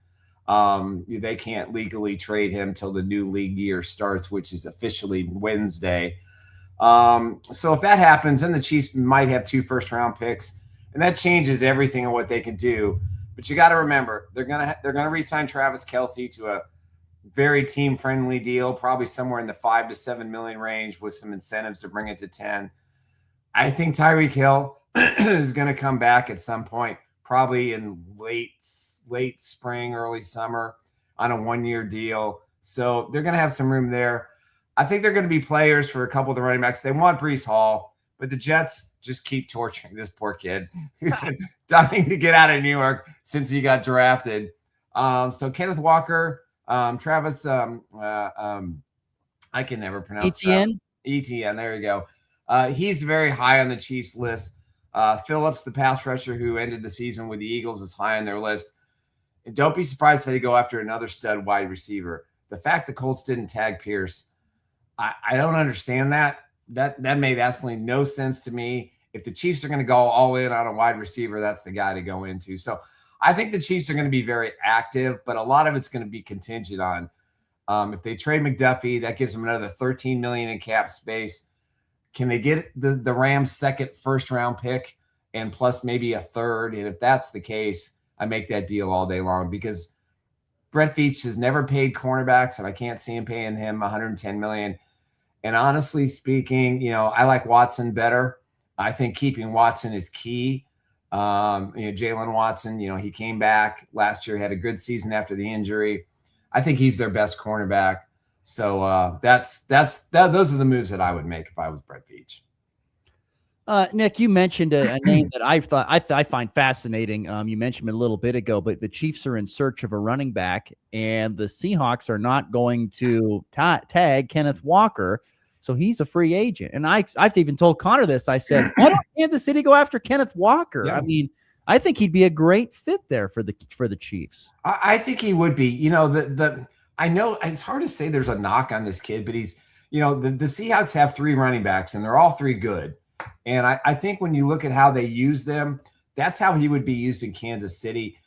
They can't legally trade him till the new league year starts, which is officially Wednesday. So if that happens, then the Chiefs might have 2 first-round picks, and that changes everything in what they can do. But you got to remember, they're gonna re-sign Travis Kelce to a very team-friendly deal, probably somewhere in the $5 to $7 million range with some incentives to bring it to 10. I think Tyreek Hill is going to come back at some point, probably in late spring, early summer on a 1-year deal. So they're going to have some room there. I think they're going to be players for a couple of the running backs. They want Breece Hall, but the Jets just keep torturing this poor kid who's been dying to get out of New York since he got drafted. So Kenneth Walker, Travis, I can never pronounce Etienne. Etienne, there you go. He's very high on the Chiefs list. Phillips, the pass rusher who ended the season with the Eagles, is high on their list. And don't be surprised if they go after another stud wide receiver. The fact the Colts didn't tag Pierce, I don't understand that. That made absolutely no sense to me. If the Chiefs are going to go all in on a wide receiver, that's the guy to go into. So I think the Chiefs are going to be very active, but a lot of it's going to be contingent on if they trade McDuffie, that gives them another $13 million in cap space. Can they get the Rams' second first-round pick and plus maybe a third? And if that's the case, I make that deal all day long, because Brett Veach has never paid cornerbacks, and I can't see him paying him $110 million. And honestly speaking, I like Watson better. I think keeping Watson is key. Jalen Watson, he came back last year, had a good season after the injury. I think he's their best cornerback. So those are the moves that I would make if I was Brett Veach. Nick, you mentioned a name that I find fascinating. You mentioned it a little bit ago, but the Chiefs are in search of a running back, and the Seahawks are not going to tag Kenneth Walker, so he's a free agent. And I've even told Connor this. I said, why don't Kansas City go after Kenneth Walker? Yeah. I mean, I think he'd be a great fit there for the Chiefs. I think he would be. I know it's hard to say there's a knock on this kid, but he's, the Seahawks have 3 running backs, and they're all 3 good. And I think when you look at how they use them, that's how he would be used in Kansas City.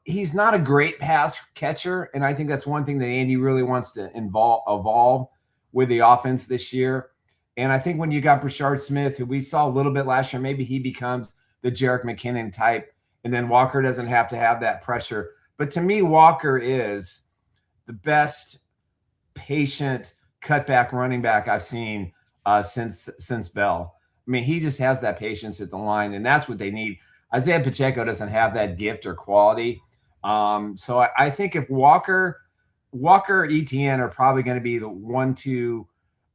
He's not a great pass catcher, and I think that's one thing that Andy really wants to evolve with the offense this year. And I think when you got Brashard Smith, who we saw a little bit last year, maybe he becomes the Jerick McKinnon type, and then Walker doesn't have to have that pressure. But to me, Walker is the best patient cutback running back I've seen since Bell. I mean, he just has that patience at the line, and that's what they need. Isaiah Pacheco doesn't have that gift or quality. So I think if Walker, Etienne are probably going to be the 1-2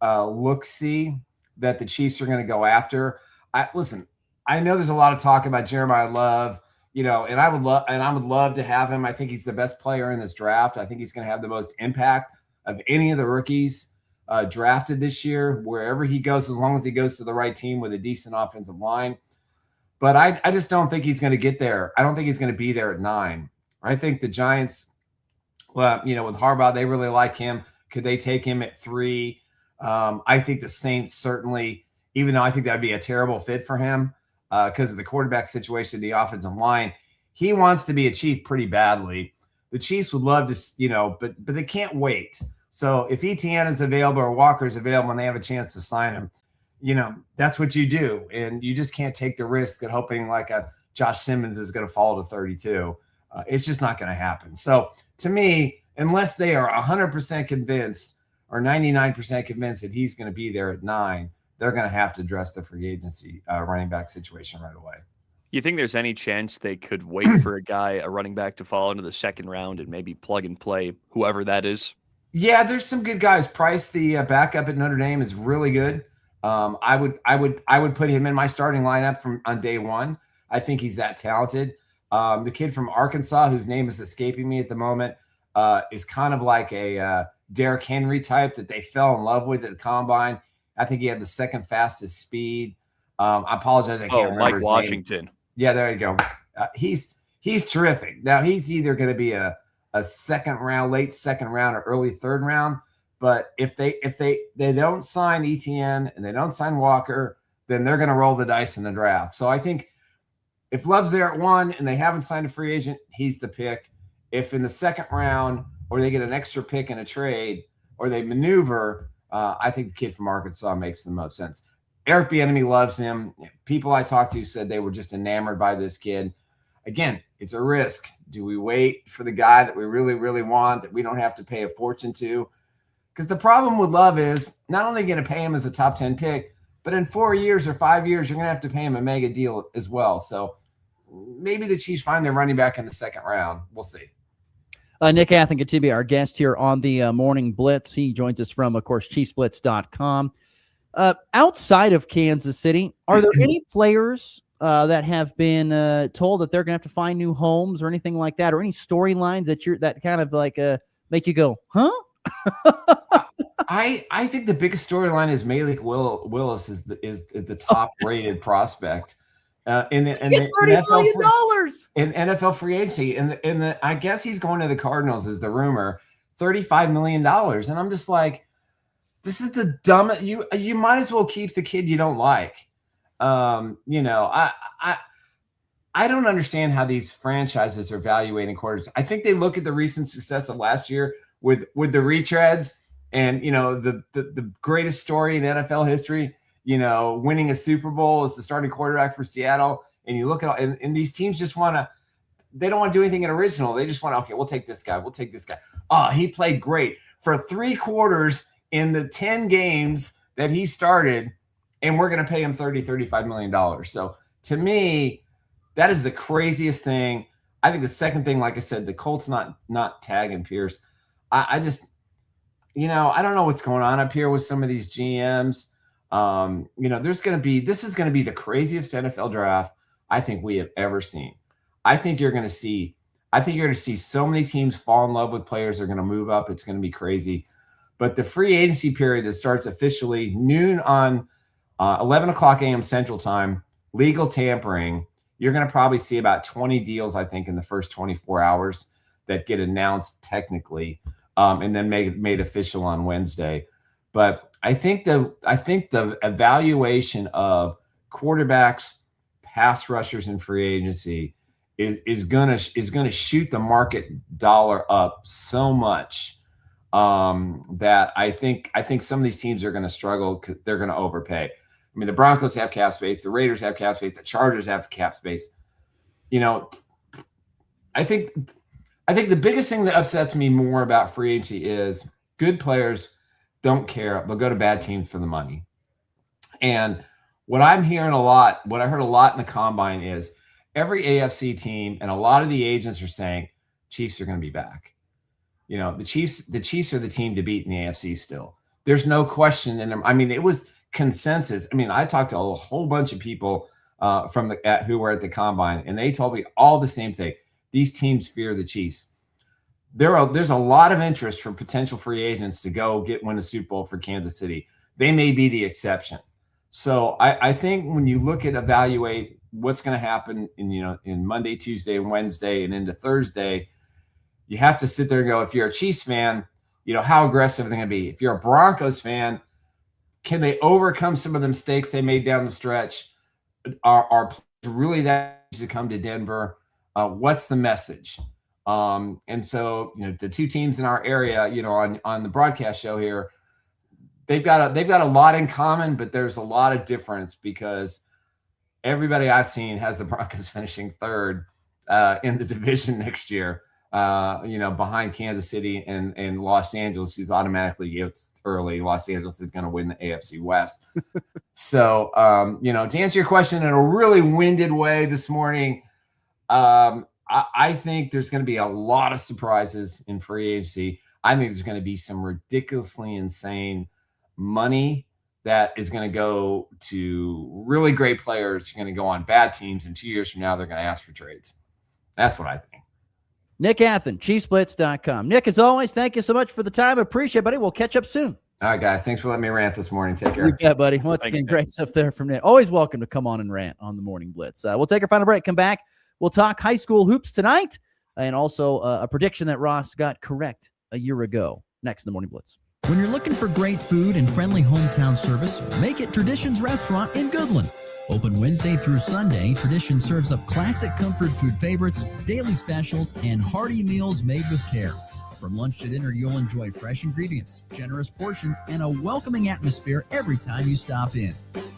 look-see that the Chiefs are going to go after. Listen, I know there's a lot of talk about Jeremiah Love, and I would love to have him. I think he's the best player in this draft. I think he's going to have the most impact of any of the rookies drafted this year, wherever he goes, as long as he goes to the right team with a decent offensive line. But I just don't think he's going to get there. I don't think he's going to be there at 9. I think the Giants, with Harbaugh, they really like him. Could they take him at 3? I think the Saints certainly, even though I think that would be a terrible fit for him because of the quarterback situation, the offensive line, he wants to be a Chief pretty badly. The Chiefs would love to, but they can't wait. So if Etienne is available or Walker is available and they have a chance to sign him, that's what you do. And you just can't take the risk of hoping like a Josh Simmons is going to fall to 32. It's just not going to happen. So to me, unless they are 100% convinced or 99% convinced that he's going to be there at 9, they're going to have to address the free agency running back situation right away. You think there's any chance they could wait for a running back to fall into the second round and maybe plug and play whoever that is? Yeah, there's some good guys. Price, the backup at Notre Dame, is really good. I would put him in my starting lineup on day one. I think he's that talented. The kid from Arkansas, whose name is escaping me at the moment, is kind of like a Derrick Henry type that they fell in love with at the combine. I think he had the second fastest speed. I apologize, I can't remember Mike his Washington. name. Yeah, there you go. He's terrific. Now he's either going to be a second round, late second round, or early third round. But if they don't sign ETN and they don't sign Walker, then they're going to roll the dice in the draft. So I think if Love's there at 1 and they haven't signed a free agent, he's the pick. If in the second round or they get an extra pick in a trade or they maneuver, I think the kid from Arkansas makes the most sense. Eric Bieniemy loves him. People I talked to said they were just enamored by this kid. Again, it's a risk. Do we wait for the guy that we really, really want, that we don't have to pay a fortune to? Because the problem with Love is not only going to pay him as a top 10 pick, but in 4 years or 5 years, you're going to have to pay him a mega deal as well. So maybe the Chiefs find their running back in the second round. We'll see. Nick Athan-Katibi, our guest here on the Morning Blitz. He joins us from, of course, ChiefsBlitz.com. Outside of Kansas City, are there any players that have been told that they're going to have to find new homes or anything like that, or any storylines that kind of like make you go, huh? I think the biggest storyline is Malik Willis is the top rated prospect in the $30 million in NFL free agency, and I guess he's going to the Cardinals is the rumor, $35 million, and I'm just like, this is the dumbest. You might as well keep the kid you don't like. I don't understand how these franchises are evaluating quarters. I think they look at the recent success of last year with the retreads and, the greatest story in NFL history, winning a Super Bowl as the starting quarterback for Seattle. And you look at and these teams just they don't want to do anything original. They just want, okay, we'll take this guy. We'll take this guy. Oh, he played great for 3 quarters in the 10 games that he started, and we're going to pay him $35 million. So to me, that is the craziest thing. I think the second thing, like I said, the Colts not tagging Pierce. I just, I don't know what's going on up here with some of these GMs. This is going to be the craziest NFL draft I think we have ever seen. I think you're going to see so many teams fall in love with players. They're going to move up. It's going to be crazy. But the free agency period that starts officially noon on 11 o'clock a.m. Central Time, legal tampering, you're going to probably see about 20 deals, I think, in the first 24 hours that get announced technically and then made official on Wednesday. But I think the evaluation of quarterbacks, pass rushers in free agency is gonna shoot the market dollar up so much that I think some of these teams are going to struggle because they're going to overpay. I mean, the Broncos have cap space, the Raiders have cap space, the Chargers have cap space. I think the biggest thing that upsets me more about free agency is good players don't care. They'll go to bad teams for the money. And what I'm hearing a lot, what I heard a lot in the combine is every AFC team and a lot of the agents are saying Chiefs are going to be back. The Chiefs are the team to beat in the AFC still. There's no question in them. I mean, it was consensus. I mean, I talked to a whole bunch of people who were at the combine, and they told me all the same thing. These teams fear the Chiefs. There's a lot of interest from potential free agents to go win a Super Bowl for Kansas City. They may be the exception. So I think when you evaluate what's going to happen in Monday, Tuesday, and Wednesday, and into Thursday, you have to sit there and go, if you're a Chiefs fan, how aggressive are they going to be? If you're a Broncos fan, can they overcome some of the mistakes they made down the stretch? Are really that easy to come to Denver? What's the message? And so, the two teams in our area, on the broadcast show here, they've got a lot in common, but there's a lot of difference because everybody I've seen has the Broncos finishing third in the division next year. behind Kansas City and Los Angeles, who's automatically early. Los Angeles is going to win the AFC West. So, to answer your question in a really winded way this morning, I think there's going to be a lot of surprises in free agency. I think there's going to be some ridiculously insane money that is going to go to really great players who are going to go on bad teams. And 2 years from now, they're going to ask for trades. That's what I think. Nick Athen, ChiefsBlitz.com. Nick, as always, thank you so much for the time. Appreciate it, buddy. We'll catch up soon. All right, guys. Thanks for letting me rant this morning. Take care. You bet, buddy. Once again, great stuff there from Nick. Always welcome to come on and rant on the Morning Blitz. We'll take our final break. Come back. We'll talk high school hoops tonight and also a prediction that Ross got correct a year ago. Next in the Morning Blitz. When you're looking for great food and friendly hometown service, make it Traditions Restaurant in Goodland. Open Wednesday through Sunday, Tradition serves up classic comfort food favorites, daily specials, and hearty meals made with care. From lunch to dinner, you'll enjoy fresh ingredients, generous portions, and a welcoming atmosphere every time you stop in.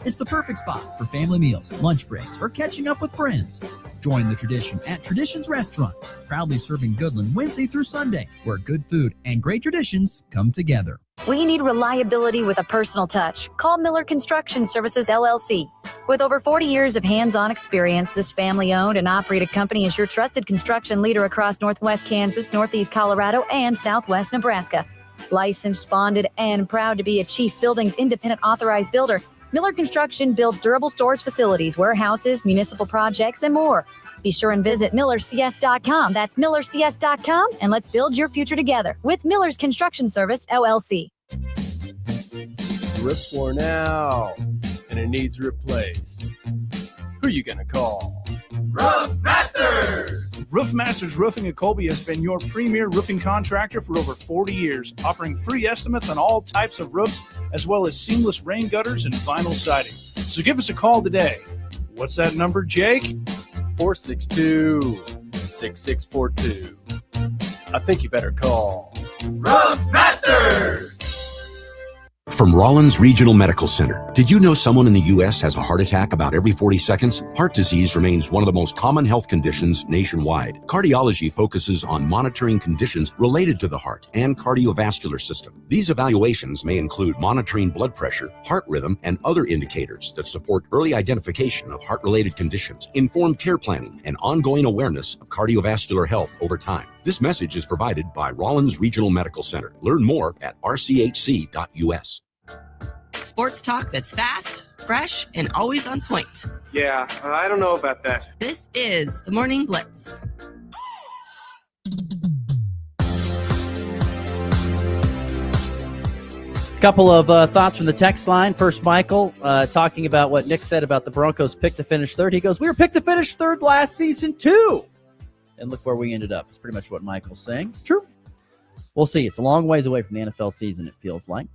It's the perfect spot for family meals, lunch breaks, or catching up with friends. Join the Tradition at Traditions Restaurant, proudly serving Goodland Wednesday through Sunday, where good food and great traditions come together. When you need reliability with a personal touch, call Miller Construction Services, LLC. With over 40 years of hands-on experience, this family-owned and operated company is your trusted construction leader across Northwest Kansas, Northeast Colorado, and Southwest Nebraska. Licensed, bonded, and proud to be a Chief Buildings Independent Authorized Builder, Miller Construction builds durable storage facilities, warehouses, municipal projects, and more. Be sure and visit millercs.com. That's millercs.com, and let's build your future together with Miller's Construction Service, LLC. Roof floor now, and it needs replaced. Who you gonna call? Roof Masters! Roof Masters Roofing at Colby has been your premier roofing contractor for over 40 years, offering free estimates on all types of roofs, as well as seamless rain gutters and vinyl siding. So give us a call today. What's that number, Jake? 462-6642. I think you better call Roof Masters! From Rollins Regional Medical Center. Did you know someone in the U.S. has a heart attack about every 40 seconds? Heart disease remains one of the most common health conditions nationwide. Cardiology focuses on monitoring conditions related to the heart and cardiovascular system. These evaluations may include monitoring blood pressure, heart rhythm, and other indicators that support early identification of heart-related conditions, informed care planning, and ongoing awareness of cardiovascular health over time. This message is provided by Rollins Regional Medical Center. Learn more at rchc.us. Sports talk that's fast, fresh, and always on point. Yeah, I don't know about that. This is the Morning Blitz. Couple of thoughts from the text line. First, Michael talking about what Nick said about the Broncos pick to finish third. He goes, we were picked to finish third last season too. And look where we ended up. It's pretty much what Michael's saying. True. We'll see. It's a long ways away from the NFL season, it feels like.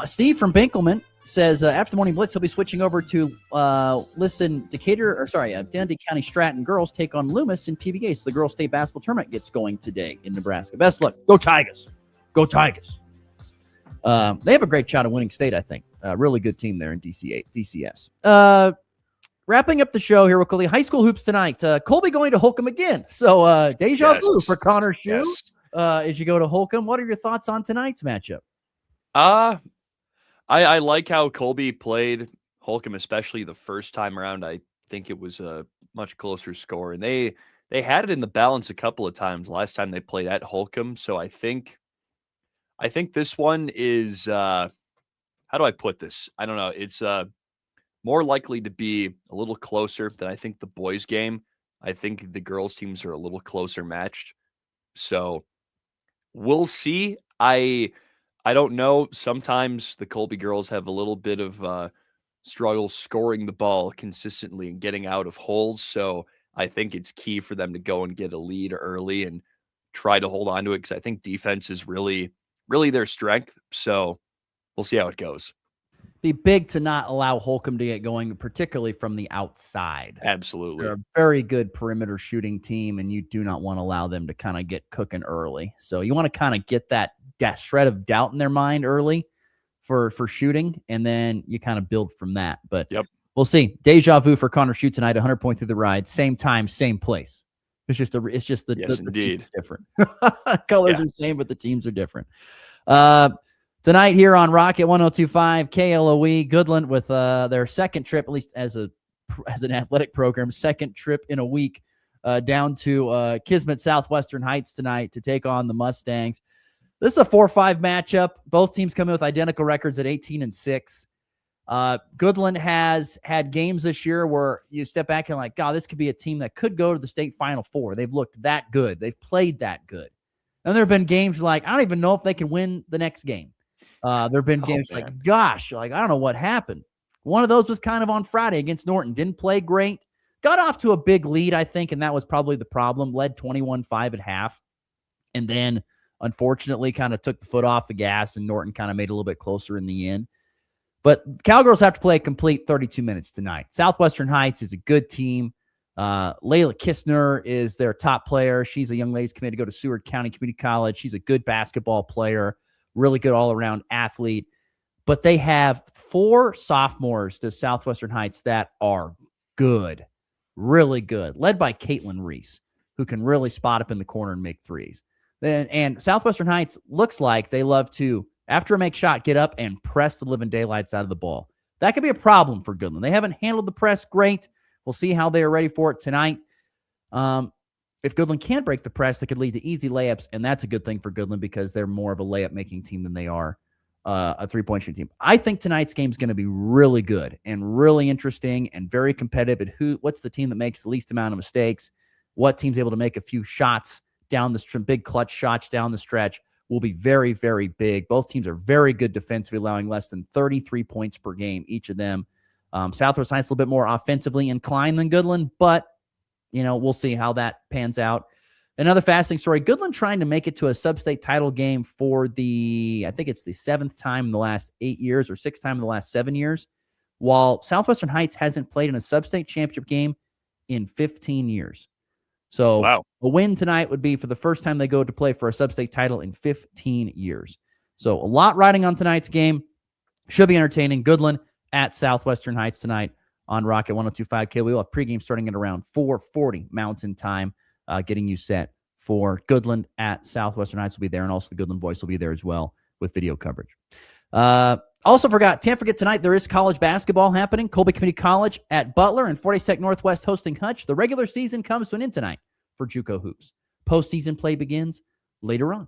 Steve from Binkelman says, after the Morning Blitz, he'll be switching over to listen Dundee County Stratton girls take on Loomis in PBA. So the girls' state basketball tournament gets going today in Nebraska. Best luck. Go Tigers. Go Tigers. They have a great shot of winning state, I think. Really good team there in DCS. Wrapping up the show here real quickly. High school hoops tonight. Colby going to Holcomb again. So deja vu for Connor Schuh as you go to Holcomb. What are your thoughts on tonight's matchup? I like how Colby played Holcomb, especially the first time around. I think it was a much closer score, and they had it in the balance a couple of times last time they played at Holcomb. So I think this one is how do I put this? I don't know. It's more likely to be a little closer than I think the boys' game. I think the girls' teams are a little closer matched. So we'll see. I don't know. Sometimes the Colby girls have a little bit of struggle scoring the ball consistently and getting out of holes. So I think it's key for them to go and get a lead early and try to hold on to it, because I think defense is really, really their strength. So we'll see how it goes. Be big to not allow Holcomb to get going, particularly from the outside. Absolutely. They're a very good perimeter shooting team, and you do not want to allow them to kind of get cooking early. So you want to kind of get that shred of doubt in their mind early for shooting, and then you kind of build from that. But we'll see. Deja vu for Connor Schuh tonight, 100 point through the ride. Same time, same place. It's just the Yes, the indeed. teams are different. Colors are the same, but the teams are different. Tonight here on Rocket 102.5 KLOE, Goodland with their second trip, at least as an athletic program, second trip in a week down to Kismet Southwestern Heights tonight to take on the Mustangs. This is a 4-5 matchup. Both teams come in with identical records at 18-6. Goodland has had games this year where you step back and like, God, this could be a team that could go to the state Final Four. They've looked that good. They've played that good. And there have been games like, I don't even know if they can win the next game. There have been games like, gosh, like, I don't know what happened. One of those was kind of on Friday against Norton. Didn't play great. Got off to a big lead, I think, and that was probably the problem. Led 21-5 at half. And then, unfortunately, kind of took the foot off the gas, and Norton kind of made it a little bit closer in the end. But Cowgirls have to play a complete 32 minutes tonight. Southwestern Heights is a good team. Layla Kistner is their top player. She's a young ladies committee to go to Seward County Community College. She's a good basketball player, really good all-around athlete. But they have 4 sophomores to Southwestern Heights that are good, really good, led by Caitlin Reese, who can really spot up in the corner and make threes. And Southwestern Heights looks like they love to, after a make shot, get up and press the living daylights out of the ball. That could be a problem for Goodland. They haven't handled the press great. We'll see how they are ready for it tonight. If Goodland can't break the press, that could lead to easy layups, and that's a good thing for Goodland because they're more of a layup-making team than they are a three-point shooting team. I think tonight's game is going to be really good and really interesting and very competitive at what's the team that makes the least amount of mistakes, what team's able to make a few shots down the big clutch shots down the stretch will be very, very big. Both teams are very good defensively, allowing less than 33 points per game, each of them. Southwest Heights a little bit more offensively inclined than Goodland, but, we'll see how that pans out. Another fascinating story, Goodland trying to make it to a sub-state title game for I think it's the 7th time in the last 8 years or 6th time in the last 7 years, while Southwestern Heights hasn't played in a sub-state championship game in 15 years. So a win tonight would be for the first time they go to play for a sub-state title in 15 years. So a lot riding on tonight's game. Should be entertaining. Goodland at Southwestern Heights tonight on Rocket 102.5 K. We will have pregame starting at around 4:40 Mountain Time, getting you set for Goodland at Southwestern Heights will be there, and also the Goodland Voice will be there as well with video coverage. Can't forget tonight there is college basketball happening. Colby Community College at Butler and Fordyce Tech Northwest hosting Hutch. The regular season comes to an end tonight for JUCO hoops. Postseason play begins later on.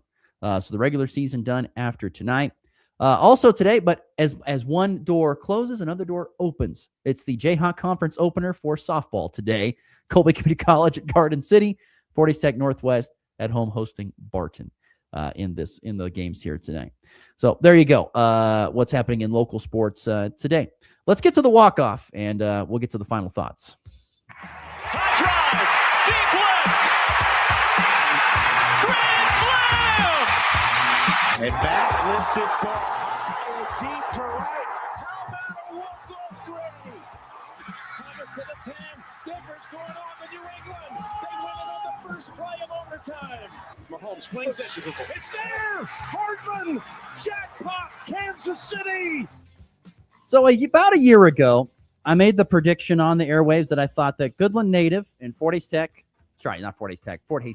So the regular season done after tonight. Also today, but as one door closes, another door opens. It's the Jayhawk Conference opener for softball today. Colby Community College at Garden City, Fordyce Tech Northwest at home hosting Barton in the games here tonight. So there you go. What's happening in local sports today? Let's get to the walk-off, and we'll get to the final thoughts. And back lifts his ball high, deep to right. How about a walk-off Grady? Thomas to the 10. Difference going on in New England. They win it on the first play of overtime. Mahomes flings it. It's there. Hardman. Jackpot. Kansas City. So about a year ago, I made the prediction on the airwaves that I thought that Goodland native and Fort Hays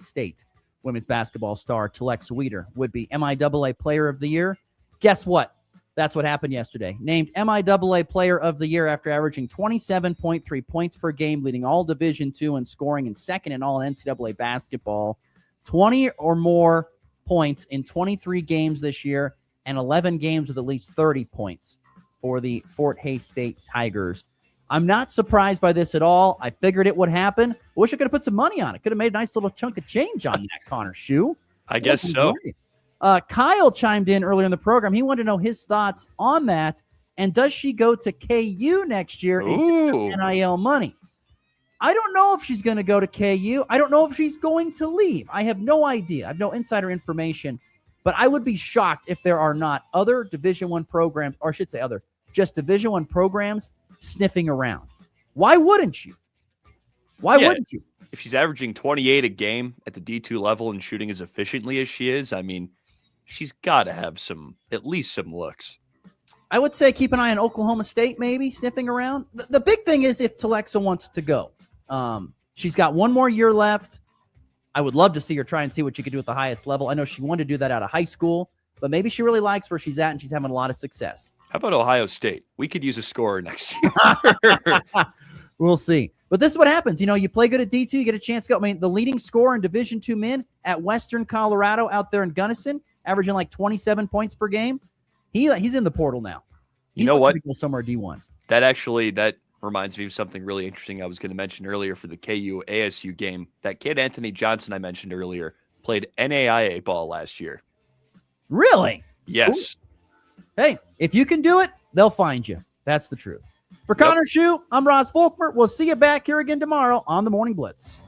State women's basketball star Telex Weeder would be MIAA Player of the Year. Guess what? That's what happened yesterday. Named MIAA Player of the Year after averaging 27.3 points per game, leading all Division II and scoring in second in all NCAA basketball. 20 or more points in 23 games this year and 11 games with at least 30 points for the Fort Hays State Tigers. I'm not surprised by this at all. I figured it would happen. I wish I could have put some money on it. Could have made a nice little chunk of change on that, Connor Schuh. I guess so. Kyle chimed in earlier in the program. He wanted to know his thoughts on that. And does she go to KU next year and get some NIL money? I don't know if she's going to go to KU. I don't know if she's going to leave. I have no idea. I have no insider information. But I would be shocked if there are not other Division I programs, or I should say just Division I programs sniffing around. Why wouldn't you? Wouldn't you? If she's averaging 28 a game at the D2 level and shooting as efficiently as she is, I mean, she's got to have at least some looks. I would say keep an eye on Oklahoma State, maybe sniffing around. The big thing is if Telexa wants to go. She's got one more year left. I would love to see her try and see what she could do at the highest level. I know she wanted to do that out of high school, but maybe she really likes where she's at and she's having a lot of success. How about Ohio State? We could use a scorer next year. We'll see. But this is what happens. You play good at D2, you get a chance to go. I mean, the leading scorer in Division II men at Western Colorado out there in Gunnison, averaging like 27 points per game. He's in the portal now. You know what? Go somewhere D1. That reminds me of something really interesting I was going to mention earlier for the KU ASU game. That kid Anthony Johnson I mentioned earlier played NAIA ball last year. Really? Yes. Ooh. Hey, if you can do it, they'll find you. That's the truth. For Connor Schuh, I'm Ross Volkmer. We'll see you back here again tomorrow on the Morning Blitz.